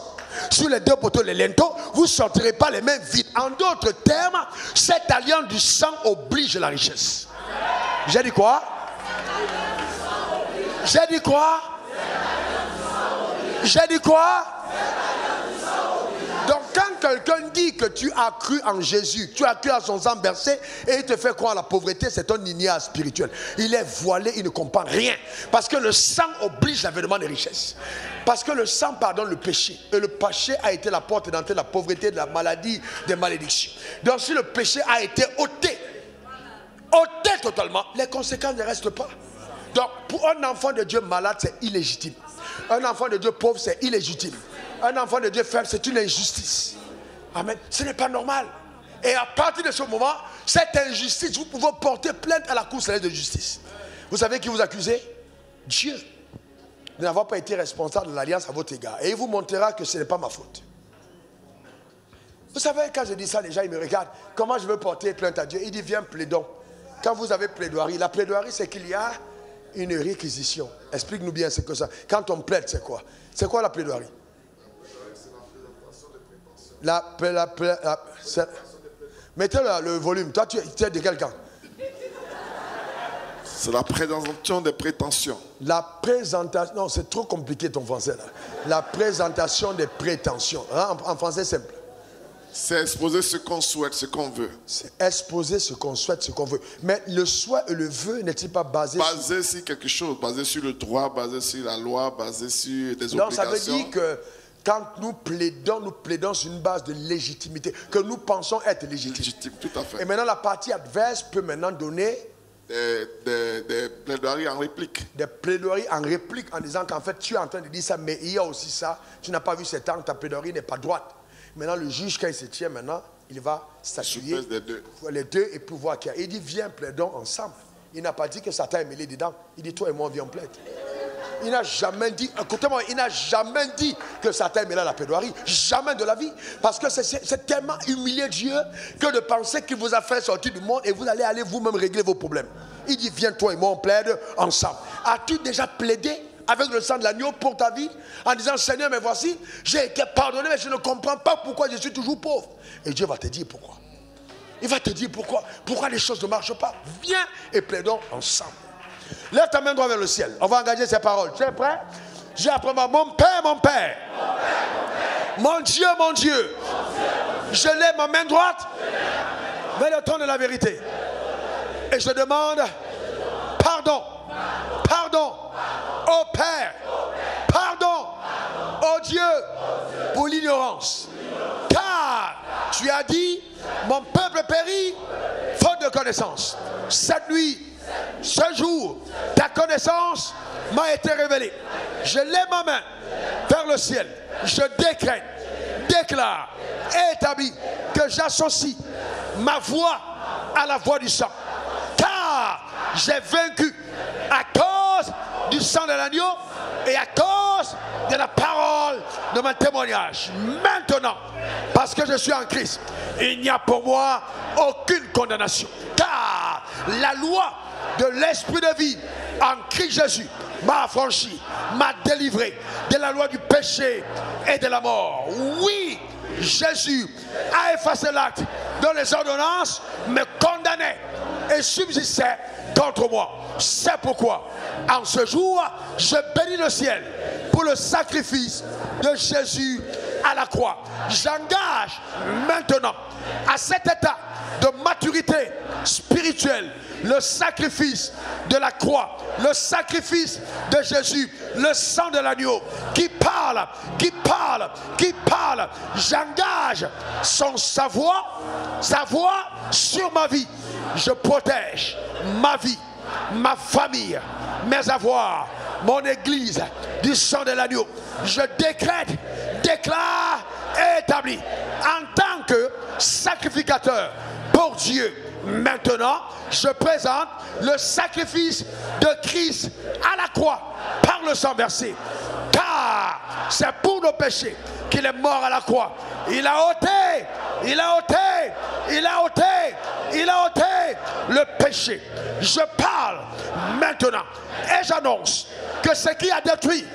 sur les deux poteaux, les linteaux, vous ne sortirez pas les mains vides. En d'autres termes, cette alliance du sang oblige la richesse. J'ai dit quoi? J'ai dit quoi? J'ai dit quoi? Donc quand quelqu'un dit que tu as cru en Jésus, tu as cru à son sang versé et il te fait croire à la pauvreté, c'est un ignare spirituel. Il est voilé, il ne comprend rien. Parce que le sang oblige l'avènement des richesses. Parce que le sang pardonne le péché. Et le péché a été la porte d'entrée de la pauvreté, de la maladie, des malédictions. Donc si le péché a été ôté totalement, les conséquences ne restent pas. Donc pour un enfant de Dieu malade, c'est illégitime. Un enfant de Dieu pauvre, c'est illégitime. Un enfant de Dieu faible, c'est une injustice. Amen. Ce n'est pas normal. Et à partir de ce moment, cette injustice, vous pouvez porter plainte à la Cour céleste de justice. Vous savez qui vous accusez? Dieu. De n'avoir pas été responsable de l'alliance à votre égard. Et il vous montrera que ce n'est pas ma faute. Vous savez, quand je dis ça, les gens ils me regardent. Comment je veux porter plainte à Dieu? Il dit, viens, plaidons. Quand vous avez plaidoirie, la plaidoirie, c'est qu'il y a une réquisition. Explique-nous bien ce que ça. Quand on plaide, c'est quoi? C'est quoi la plaidoirie? Mettez le volume. Toi, tu es de quel camp? C'est la présentation des prétentions. La présentation... Non, c'est trop compliqué ton français là. La présentation des prétentions. Hein, en français simple. C'est exposer ce qu'on souhaite, ce qu'on veut. C'est exposer ce qu'on souhaite, ce qu'on veut. Mais le souhait et le vœu n'est-il pas basé sur quelque chose, basé sur le droit, basé sur la loi, basé sur des obligations. Donc ça veut dire que quand nous plaidons sur une base de légitimité, que nous pensons être légitimes. Légitime, tout à fait. Et maintenant la partie adverse peut maintenant donner des plaidoiries en réplique. Des plaidoiries en réplique en disant qu'en fait tu es en train de dire ça, mais il y a aussi ça, tu n'as pas vu cet angle, ta plaidoirie n'est pas droite. Maintenant le juge quand il se tient maintenant, il va statuer les deux et pouvoir qu'il y a. Il dit viens plaidons ensemble. Il n'a pas dit que Satan est mêlé dedans. Il dit toi et moi on vient en plaide. Il n'a jamais dit, écoutez-moi, il n'a jamais dit que Satan est mêlé à la plaidoirie. Jamais de la vie. Parce que c'est tellement humilier Dieu que de penser qu'il vous a fait sortir du monde et vous allez vous-même régler vos problèmes. Il dit, viens toi et moi, on plaide ensemble. As-tu déjà plaidé avec le sang de l'agneau pour ta vie en disant, Seigneur, mais voici, j'ai été pardonné, mais je ne comprends pas pourquoi je suis toujours pauvre. Et Dieu va te dire pourquoi. Il va te dire pourquoi les choses ne marchent pas. Viens et plaidons ensemble. Lève ta main droite vers le ciel. On va engager ces paroles. Tu es prêt? J'ai après moi, mon Père, mon Père. Mon Dieu, mon Dieu. Je lève ma main droite vers le trône de la vérité. Et je demande pardon. Pardon. Au Père. Pardon. Au Dieu. Pour l'ignorance. Car tu as dit, mon peuple périt faute de connaissance. Cette nuit, ce jour, ta connaissance m'a été révélée. Je lève ma main vers le ciel. Je décrète, déclare et établis que j'associe ma voix à la voix du sang. Car j'ai vaincu à cause du sang de l'agneau et à cause de la parole de mon témoignage. Maintenant, parce que je suis en Christ, il n'y a pour moi aucune condamnation. Car la loi de l'esprit de vie en Christ Jésus m'a affranchi, m'a délivré de la loi du péché et de la mort. Oui, Jésus a effacé l'acte dont les ordonnances me condamnaient et subsistaient contre moi. C'est pourquoi, en ce jour, je bénis le ciel pour le sacrifice de Jésus à la croix. J'engage maintenant à cet état de maturité spirituelle le sacrifice de la croix, le sacrifice de Jésus, le sang de l'agneau qui parle, qui parle, qui parle. J'engage sa voix sur ma vie. Je protège ma vie, ma famille, mes avoirs, mon église du sang de l'agneau. Je décrète, déclare et établis en tant que sacrificateur pour Dieu. Maintenant, je présente le sacrifice de Christ à la croix par le sang versé. Car c'est pour nos péchés qu'il est mort à la croix. Il a ôté, il a ôté, il a ôté, il a ôté le péché. Je parle maintenant et j'annonce que ce qui a détruit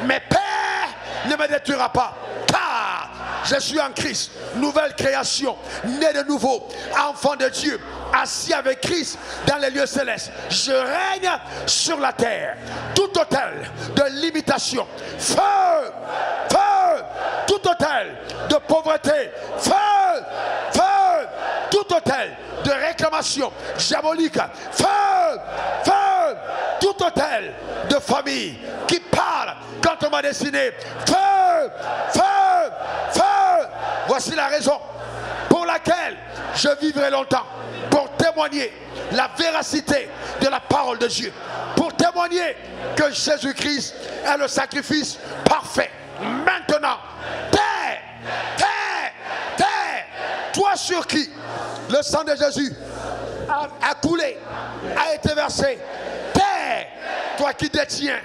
mes pères ne me détruira pas. Car je suis en Christ, nouvelle création, né de nouveau, enfant de Dieu, assis avec Christ dans les lieux célestes. Je règne sur la terre. Tout autel de limitation, feu, feu, tout autel de pauvreté, feu, feu, tout autel de réclamation diabolique, feu, feu, tout autel de famille qui parle quand on m'a destiné, feu, feu, feu. Voici la raison pour laquelle je vivrai longtemps, pour témoigner la véracité de la parole de Dieu, pour témoigner que Jésus-Christ est le sacrifice parfait. Maintenant, toi sur qui le sang de Jésus a coulé, a été versé, toi qui détiens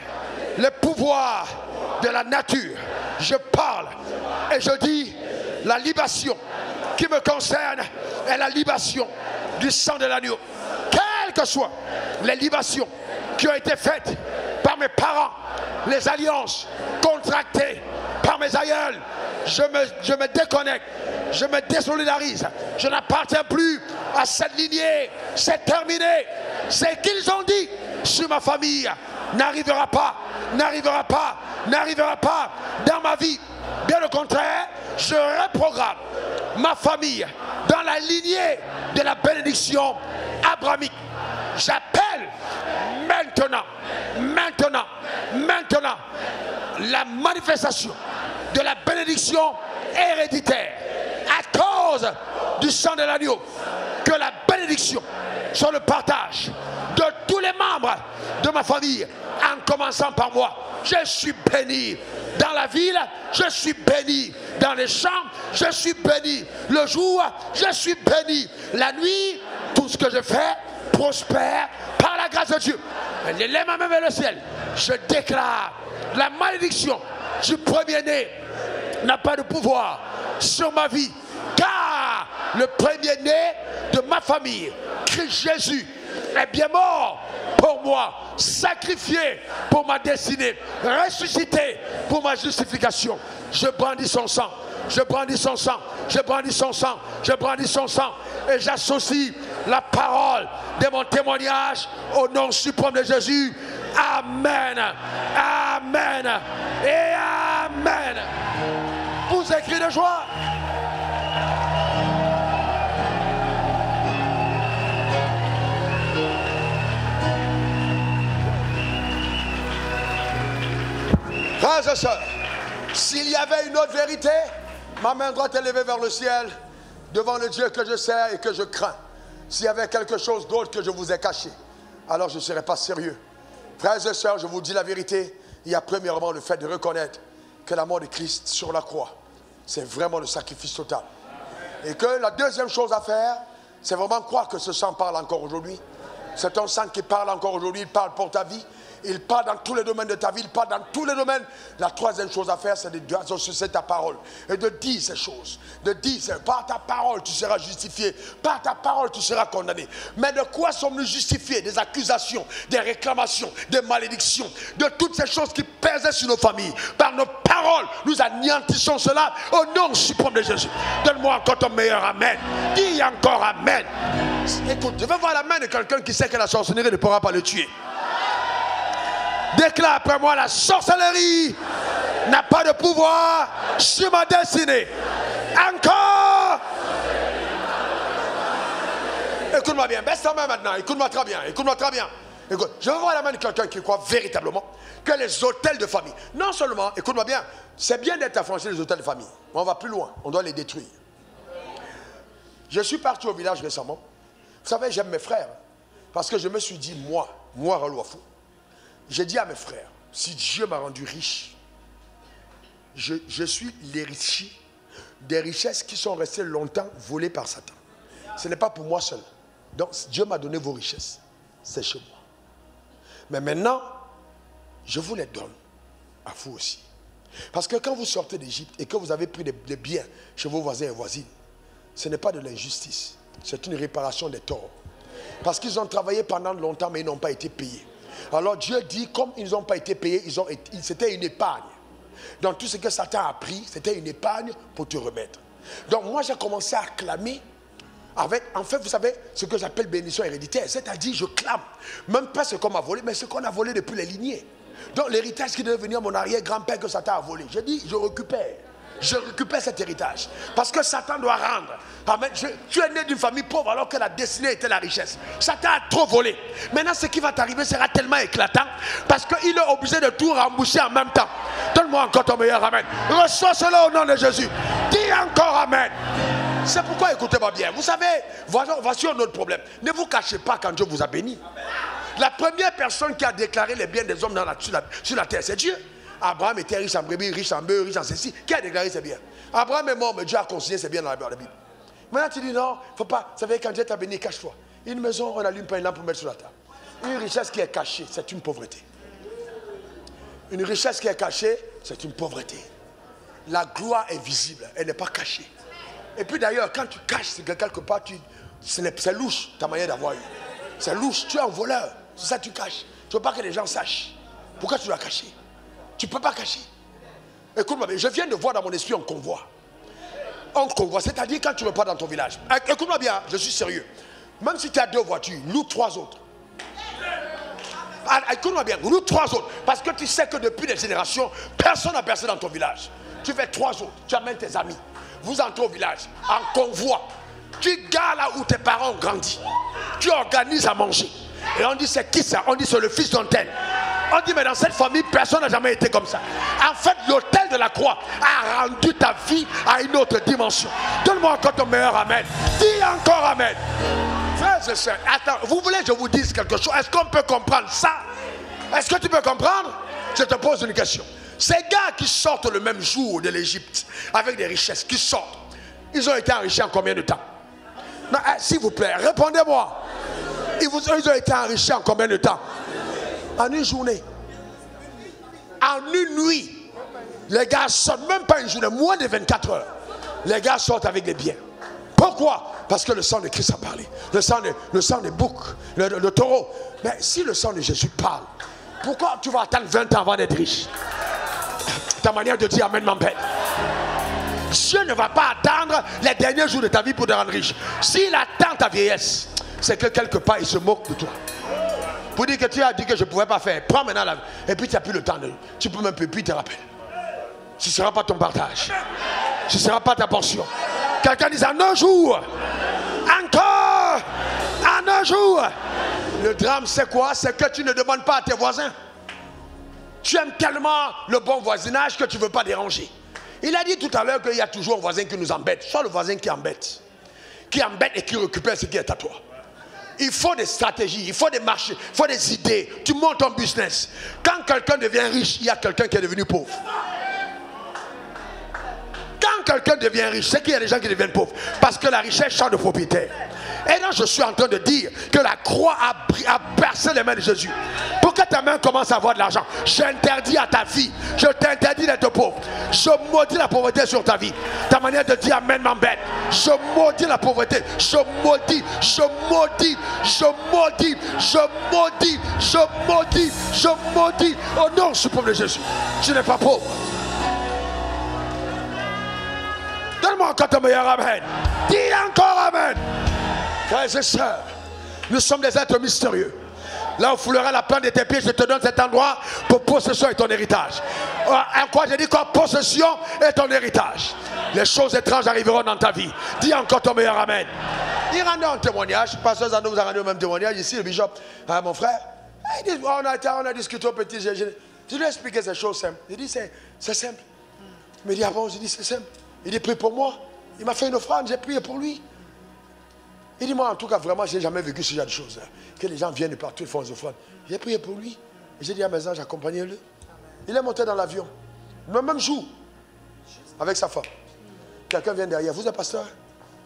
le pouvoir de la nature, je parle et je dis la libation qui me concerne est la libation du sang de l'agneau. Quelles que soient les libations qui ont été faites par mes parents, les alliances contractées par mes aïeuls, je me déconnecte, je me désolidarise, je n'appartiens plus à cette lignée, c'est terminé. Ce qu'ils ont dit sur ma famille n'arrivera pas, n'arrivera pas, n'arrivera pas dans ma vie. Bien au contraire, je reprogramme ma famille dans la lignée de la bénédiction abrahamique. J'appelle maintenant la manifestation de la bénédiction héréditaire à cause du sang de l'agneau. Que la bénédiction soit le partage de tous les membres de ma famille, en commençant par moi. Je suis béni dans la ville, je suis béni dans les champs, je suis béni le jour, je suis béni la nuit. Tout ce que je fais prospère par la grâce de Dieu. Les mains vers le ciel. Je déclare la malédiction du premier-né n'a pas de pouvoir sur ma vie, car le premier-né de ma famille, Christ Jésus, est bien mort pour moi, sacrifié pour ma destinée, ressuscité pour ma justification. Je brandis son sang, je brandis son sang, je brandis son sang, je brandis son sang, et j'associe la parole de mon témoignage au nom suprême de Jésus. Amen, amen et amen. Vous écrivez de joie. Frères et sœurs, s'il y avait une autre vérité, ma main droite est levée vers le ciel, devant le Dieu que je sers et que je crains. S'il y avait quelque chose d'autre que je vous ai caché, alors je ne serais pas sérieux. Frères et sœurs, je vous dis la vérité, il y a premièrement le fait de reconnaître que la mort de Christ sur la croix, c'est vraiment le sacrifice total. Et que la deuxième chose à faire, c'est vraiment croire que ce sang parle encore aujourd'hui. C'est un sang qui parle encore aujourd'hui, il parle pour ta vie. Il parle dans tous les domaines de ta vie, il parle dans tous les domaines. La troisième chose à faire, c'est d'associer ta parole et de dire ces choses. De dire, par ta parole, tu seras justifié. Par ta parole, tu seras condamné. Mais de quoi sommes-nous justifiés? Des accusations, des réclamations, des malédictions, de toutes ces choses qui pesaient sur nos familles. Par nos paroles, nous anéantissons cela au nom suprême de Jésus. Donne-moi encore ton meilleur amen. Dis encore amen. Écoute, je veux voir la main de quelqu'un qui sait que la sorcellerie ne pourra pas le tuer. Déclare après moi, la sorcellerie n'a pas de pouvoir sur ma destinée. Encore. Écoute. Écoute-moi bien, baisse ta main maintenant, écoute-moi très bien, écoute-moi très bien. Écoute, je veux voir la main de quelqu'un qui croit véritablement que les hôtels de famille, non seulement, écoute-moi bien, c'est bien d'être affranchi des hôtels de famille, mais on va plus loin, on doit les détruire. Je suis parti au village récemment. Vous savez, j'aime mes frères. Parce que je me suis dit, moi, Ralouafou, j'ai dit à mes frères, si Dieu m'a rendu riche, je suis l'héritier des richesses qui sont restées longtemps volées par Satan. Ce n'est pas pour moi seul. Donc, Dieu m'a donné vos richesses. C'est chez moi. Mais maintenant, je vous les donne à vous aussi. Parce que quand vous sortez d'Égypte et que vous avez pris des biens chez vos voisins et voisines, ce n'est pas de l'injustice, c'est une réparation des torts. Parce qu'ils ont travaillé pendant longtemps, mais ils n'ont pas été payés. Alors Dieu dit, comme ils n'ont pas été payés, c'était une épargne. Donc tout ce que Satan a pris, c'était une épargne pour te remettre. Donc moi j'ai commencé à clamer avec, en fait vous savez, ce que j'appelle bénédiction héréditaire. C'est-à-dire je clame, même pas ce qu'on m'a volé, mais ce qu'on a volé depuis les lignées. Donc l'héritage qui devait venir à mon arrière-grand-père que Satan a volé. Je dis, je récupère cet héritage. Parce que Satan doit rendre. Amen. Tu es né d'une famille pauvre alors que la destinée était la richesse. Satan a trop volé. Maintenant, ce qui va t'arriver sera tellement éclatant parce qu'il est obligé de tout rembourser en même temps. Donne-moi encore ton meilleur amen. Reçois cela au nom de Jésus. Dis encore amen. C'est pourquoi écoutez-moi bien. Vous savez, voici un autre problème. Ne vous cachez pas quand Dieu vous a béni. La première personne qui a déclaré les biens des hommes sur la terre, c'est Dieu. Abraham était riche en brebis, riche en bœufs, riche en ceci. Qui a déclaré ses biens? Abraham est mort, mais Dieu a consigné ses biens dans la Bible. Maintenant tu dis non, il ne faut pas. Vous savez, quand Dieu t'a béni, cache-toi. Une maison, on n'allume pas une lampe pour mettre sur la table. Une richesse qui est cachée, c'est une pauvreté. Une richesse qui est cachée, c'est une pauvreté. La gloire est visible, elle n'est pas cachée. Et puis d'ailleurs, quand tu caches, c'est que quelque part, c'est louche ta manière d'avoir eu. C'est louche, tu es un voleur. C'est ça que tu caches. Tu ne veux pas que les gens sachent. Pourquoi tu dois cacher? Tu ne peux pas cacher. Écoute-moi, je viens de voir dans mon esprit un convoi. Un convoi, c'est-à-dire quand tu ne veux pas dans ton village. Écoute-moi bien, je suis sérieux. Même si tu as 2 voitures, loue 3 autres. Écoute-moi bien, loue 3 autres. Parce que tu sais que depuis des générations, personne n'a percé dans ton village. Tu fais 3 autres, tu amènes tes amis. Vous entrez au village, en convoi. Tu gares là où tes parents ont grandi. Tu organises à manger. Et on dit c'est qui ça? On dit c'est le fils d'un tel. On dit mais dans cette famille personne n'a jamais été comme ça. En fait l'autel de la croix a rendu ta vie à une autre dimension. Donne-moi encore ton meilleur amen. Dis encore amen. Frères et sœurs, attends, vous voulez que je vous dise quelque chose? Est-ce qu'on peut comprendre ça? Est-ce que tu peux comprendre? Je te pose une question. Ces gars qui sortent le même jour de l'Égypte avec des richesses, qui sortent, ils ont été enrichis en combien de temps? Non, s'il vous plaît, répondez-moi. Ils ont été enrichis en combien de temps? En une journée. En une nuit. Les gars sortent, même pas une journée, moins de 24 heures. Les gars sortent avec des biens. Pourquoi? Parce que le sang de Christ a parlé. Le sang des boucs, le taureau. Mais si le sang de Jésus parle, pourquoi tu vas attendre 20 ans avant d'être riche? Ta manière de dire amen m'embête. Dieu ne va pas attendre les derniers jours de ta vie pour te rendre riche. S'il attend ta vieillesse, c'est que quelque part il se moque de toi. Pour dire que tu as dit que je ne pouvais pas faire. Prends maintenant la vie. Et puis tu n'as plus le temps. Tu peux même plus. Puis tu te rappelles. Ce ne sera pas ton partage. Ce ne sera pas ta portion. Quelqu'un dit en un jour. Encore. En un jour. Le drame c'est quoi? C'est que tu ne demandes pas à tes voisins. Tu aimes tellement le bon voisinage que tu ne veux pas déranger. Il a dit tout à l'heure qu'il y a toujours un voisin qui nous embête. Soit le voisin qui embête. Qui embête et qui récupère ce qui est à toi. Il faut des stratégies, il faut des marchés, il faut des idées. Tu montes ton business. Quand quelqu'un devient riche, il y a quelqu'un qui est devenu pauvre. Quand quelqu'un devient riche, c'est qu'il y a des gens qui deviennent pauvres. Parce que la richesse change de propriétaire. Et là, je suis en train de dire que la croix a percé les mains de Jésus. Pour que ta main commence à avoir de l'argent. J'interdis à ta vie. Je t'interdis d'être pauvre. Je maudis la pauvreté sur ta vie. Ta manière de dire amen m'embête. Je maudis la pauvreté. Je maudis. Je maudis. Je maudis. Je maudis. Je maudis. Je maudis. Au nom suprême de Jésus. Tu n'es pas pauvre. Donne-moi encore ton meilleur amen. Dis encore amen. Frères et sœurs, nous sommes des êtres mystérieux. Là où foulera la plante de tes pieds, je te donne cet endroit pour possession et ton héritage. En quoi j'ai dit quoi? Possession et ton héritage. Les choses étranges arriveront dans ta vie. Dis encore ton meilleur amen. Il rendait un témoignage. Pasteur Zando vous a rendu le même témoignage. Ici, le bishop, mon frère. Il dit, on a discuté au petit. Je lui ai expliqué ces choses simples. Il dit, c'est simple. Il me dit, ah bon, je dis, c'est simple. Il dit, prie pour moi. Il m'a fait une offrande, j'ai prié pour lui. Il dit, moi, en tout cas, vraiment, je n'ai jamais vécu ce genre de choses. Que les gens viennent de partout et font des offrandes. J'ai prié pour lui. Et j'ai dit à mes anges, accompagnez-le. Il est monté dans l'avion. Le même jour, avec sa femme. Quelqu'un vient derrière. Vous êtes pasteur?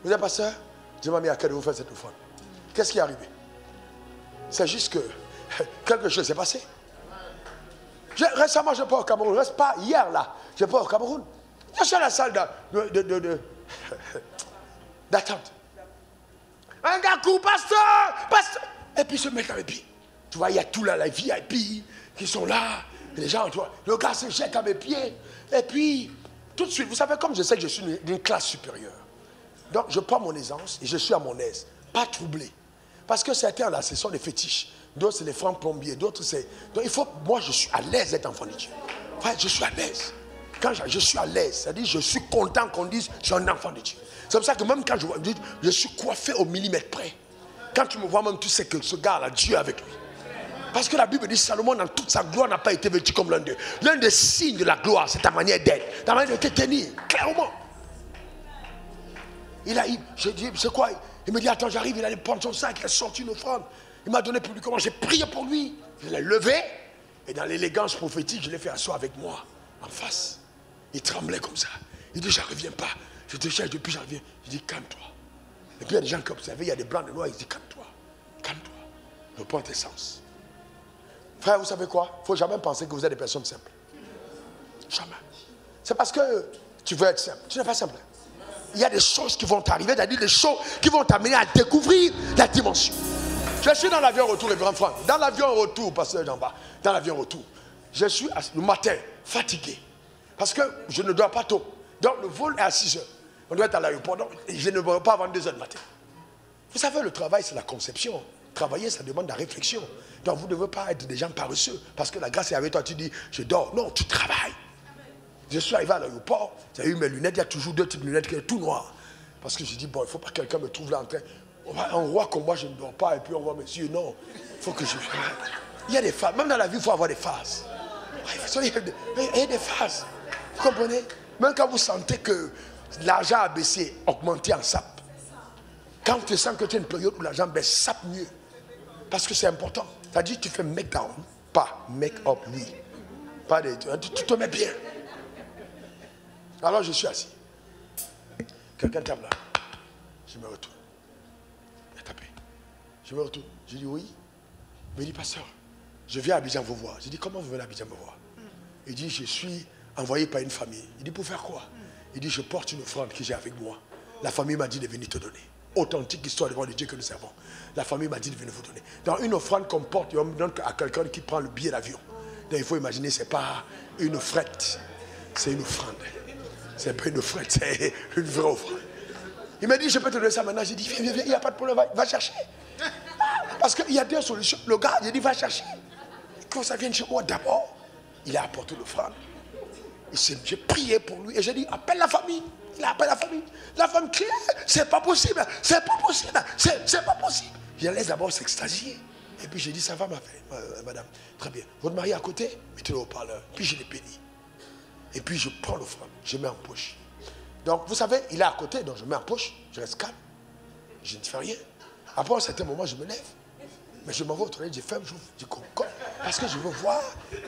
Vous êtes pasteur? Je m'ai mis à cœur de vous faire cette offrande. Qu'est-ce qui est arrivé? C'est juste que quelque chose s'est passé. Récemment, je pars au Cameroun. Reste pas hier là. Je pars au Cameroun. Je suis à la salle d'attente. Un gars court, pasteur. Et puis ce mec à mes pieds. Tu vois, il y a tout là, la VIP qui sont là. Les gens, tu vois, le gars se jette à mes pieds. Et puis, tout de suite, vous savez, comme je sais que je suis d'une classe supérieure. Donc, je prends mon aisance et je suis à mon aise. Pas troublé. Parce que certains, là, ce sont des fétiches. D'autres, c'est les francs plombiers. D'autres, c'est... Donc, il faut... Moi, je suis à l'aise d'être enfant de Dieu. Enfin, je suis à l'aise. Quand je suis à l'aise, c'est-à-dire, je suis content qu'on dise, je suis un enfant de Dieu. C'est pour ça que même quand je suis coiffé au millimètre près. Quand tu me vois, même tu sais que ce gars-là, Dieu est avec lui. Parce que la Bible dit, Salomon, dans toute sa gloire, n'a pas été vêtu comme l'un d'eux. L'un des signes de la gloire, c'est ta manière d'être. Ta manière de te tenir, clairement. Je dis, c'est quoi? Il me dit, attends, j'arrive, il allait prendre son sac, il a sorti une offrande. Il m'a donné publiquement, j'ai prié pour lui. Je l'ai levé, et dans l'élégance prophétique, je l'ai fait asseoir avec moi, en face. Il tremblait comme ça. Il dit, je ne reviens pas. Je te cherche depuis, je reviens. Je dis, calme-toi. Et puis il y a des gens qui observent, il y a des blancs, des noirs, ils disent, calme-toi. Calme-toi. Reprends tes sens. Frère, vous savez quoi? Il ne faut jamais penser que vous êtes des personnes simples. Jamais. C'est parce que tu veux être simple. Tu n'es pas simple. Il y a des choses qui vont t'arriver, c'est-à-dire des choses qui vont t'amener à découvrir la dimension. Je suis dans l'avion retour, les grands frères. Dans l'avion retour, pasteur d'en bas, dans l'avion retour, je suis le matin fatigué. Parce que je ne dors pas tôt. Donc le vol est à 6 heures. On doit être à l'aéroport. Donc je ne dors pas avant 2 heures du matin. Vous savez, le travail, c'est la conception. Travailler, ça demande de la réflexion. Donc vous ne devez pas être des gens paresseux. Parce que la grâce est avec toi, tu dis, je dors. Non, tu travailles. Je suis arrivé à l'aéroport, j'ai eu mes lunettes, il y a toujours 2 types de lunettes qui sont tout noires. Parce que j'ai dit, bon, il ne faut pas que quelqu'un me trouve là en train. Un roi comme moi, je ne dors pas, et puis on voit mes yeux. Non, il faut que je... Il y a des phases, même dans la vie, il faut avoir des phases. Il y a des phases. Vous comprenez? Même quand vous sentez que l'argent a baissé, augmenté en sape. Quand tu sens que tu as une période où l'argent baisse, sape mieux. Parce que c'est important. C'est-à-dire que tu fais make down, pas make up, oui. Pas de, tu te mets bien. Alors je suis assis. Quelqu'un tape là. Je me retourne. Il a tapé. Je me retourne. Je dis oui. Il me dit, pasteur, je viens à Abidjan vous voir. Je dis, comment vous venez à Abidjan me voir? Il dit, je suis envoyé par une famille. Il dit, pour faire quoi? Il dit, je porte une offrande que j'ai avec moi. La famille m'a dit de venir te donner. Authentique histoire devant le Dieu que nous servons. La famille m'a dit de venir vous donner. Dans une offrande qu'on porte, on donne à quelqu'un qui prend le billet d'avion. Donc il faut imaginer, ce n'est pas une frette, c'est une offrande. C'est pas une frette, c'est une vraie offrande. Il m'a dit, je peux te donner ça maintenant. J'ai dit, viens, il n'y a pas de problème, va chercher. Parce qu'il y a 2 solutions. Le gars, il a dit, va chercher. Quand ça vient chez moi, d'abord, il a apporté l'offrande. J'ai prié pour lui et j'ai dit, appelle la famille. Il a appelé la famille. La femme crie, c'est pas possible, c'est pas possible, c'est pas possible. Je laisse d'abord s'extasier. Et puis j'ai dit, ça va, madame, très bien. Votre mari est à côté, mettez-le au parleur. Puis je l'ai béni. Et puis je prends l'offrande, je mets en poche. Donc vous savez, il est à côté, donc je mets en poche, je reste calme. Je ne fais rien. Après un certain moment, je me lève. Mais je m'en vais aux toilettes, je ferme, je concorde. Parce que je veux voir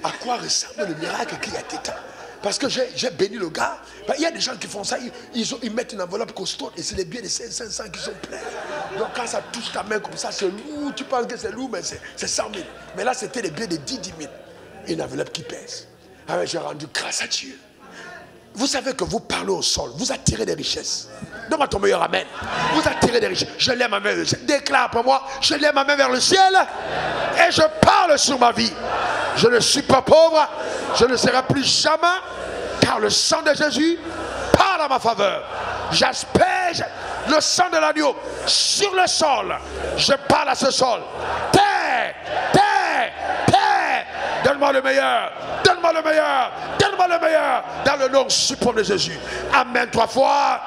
à quoi ressemble le miracle qu'il y a tétan. Parce que j'ai béni le gars. Il y a des gens qui font ça, ils mettent une enveloppe costaud et c'est les billets de 500 qui sont pleins. Donc quand ça touche ta main comme ça, c'est lourd. Tu penses que c'est lourd, mais c'est 100 000. Mais là, c'était les billets de 10 000. Une enveloppe qui pèse. Alors j'ai rendu grâce à Dieu. Vous savez que vous parlez au sol, vous attirez des richesses. Donne-moi ton meilleur amen. Vous attirez des richesses. Je lève ma main vers le ciel. Déclare pour moi, je lève ma main vers le ciel et je parle sur ma vie. Je ne suis pas pauvre, je ne serai plus jamais, car le sang de Jésus parle en ma faveur. J'asperge le sang de l'agneau sur le sol. Je parle à ce sol. Terre, terre, terre. Donne-moi le meilleur, donne-moi le meilleur, donne-moi le meilleur. Dans le nom suprême de Jésus. Amen 3 fois.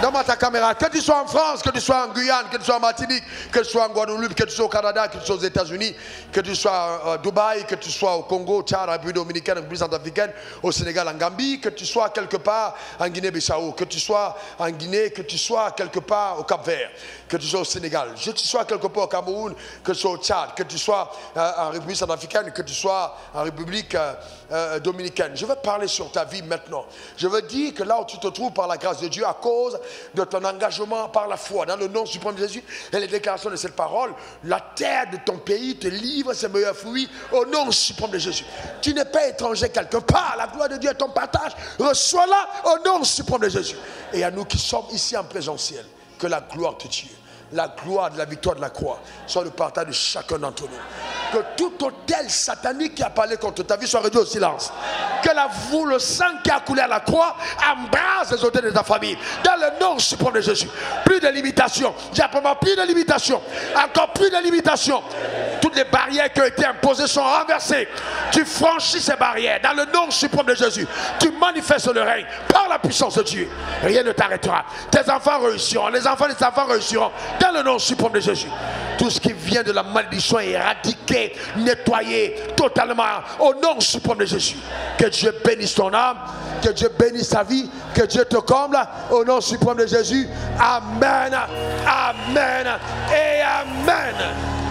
Donne-moi ta caméra. Que tu sois en France, que tu sois en Guyane, que tu sois en Martinique, que tu sois en Guadeloupe, que tu sois au Canada, que tu sois aux États-Unis, que tu sois à Dubaï, que tu sois au Congo, au Tchad, en République dominicaine, en République centrafricaine, au Sénégal, en Gambie, que tu sois quelque part en Guinée-Bissau, que tu sois en Guinée, que tu sois quelque part au Cap-Vert, que tu sois au Sénégal, que tu sois quelque part au Cameroun, que tu sois au Tchad, que tu sois en République centrafricaine, que tu sois en République dominicaine. Je veux parler sur ta vie maintenant. Je veux dire que là où tu te trouves par la grâce de Dieu, à cause de ton engagement par la foi, dans le nom suprême de Jésus, et les déclarations de cette parole, la terre de ton pays te livre ses meilleurs fruits au nom suprême de Jésus. Tu n'es pas étranger quelque part. La gloire de Dieu est ton partage. Reçois-la au nom suprême de Jésus. Et à nous qui sommes ici en présentiel, que la gloire de Dieu, la gloire de la victoire de la croix soit le partage de chacun d'entre nous. Que tout autel satanique qui a parlé contre ta vie soit réduit au silence. Que le sang qui a coulé à la croix embrase les autels de ta famille. Dans le nom suprême de Jésus. Plus de limitations. J'appelle plus de limitations. Encore plus de limitations. Toutes les barrières qui ont été imposées sont renversées. Tu franchis ces barrières. Dans le nom suprême de Jésus. Tu manifestes le règne par la puissance de Dieu. Rien ne t'arrêtera. Tes enfants réussiront. Les enfants des enfants réussiront. Dans le nom suprême de Jésus. Tout ce qui vient de la malédiction est éradiqué, nettoyé totalement au nom suprême de Jésus. Que Dieu bénisse ton âme, que Dieu bénisse ta vie, que Dieu te comble au nom suprême de Jésus. Amen, amen et amen.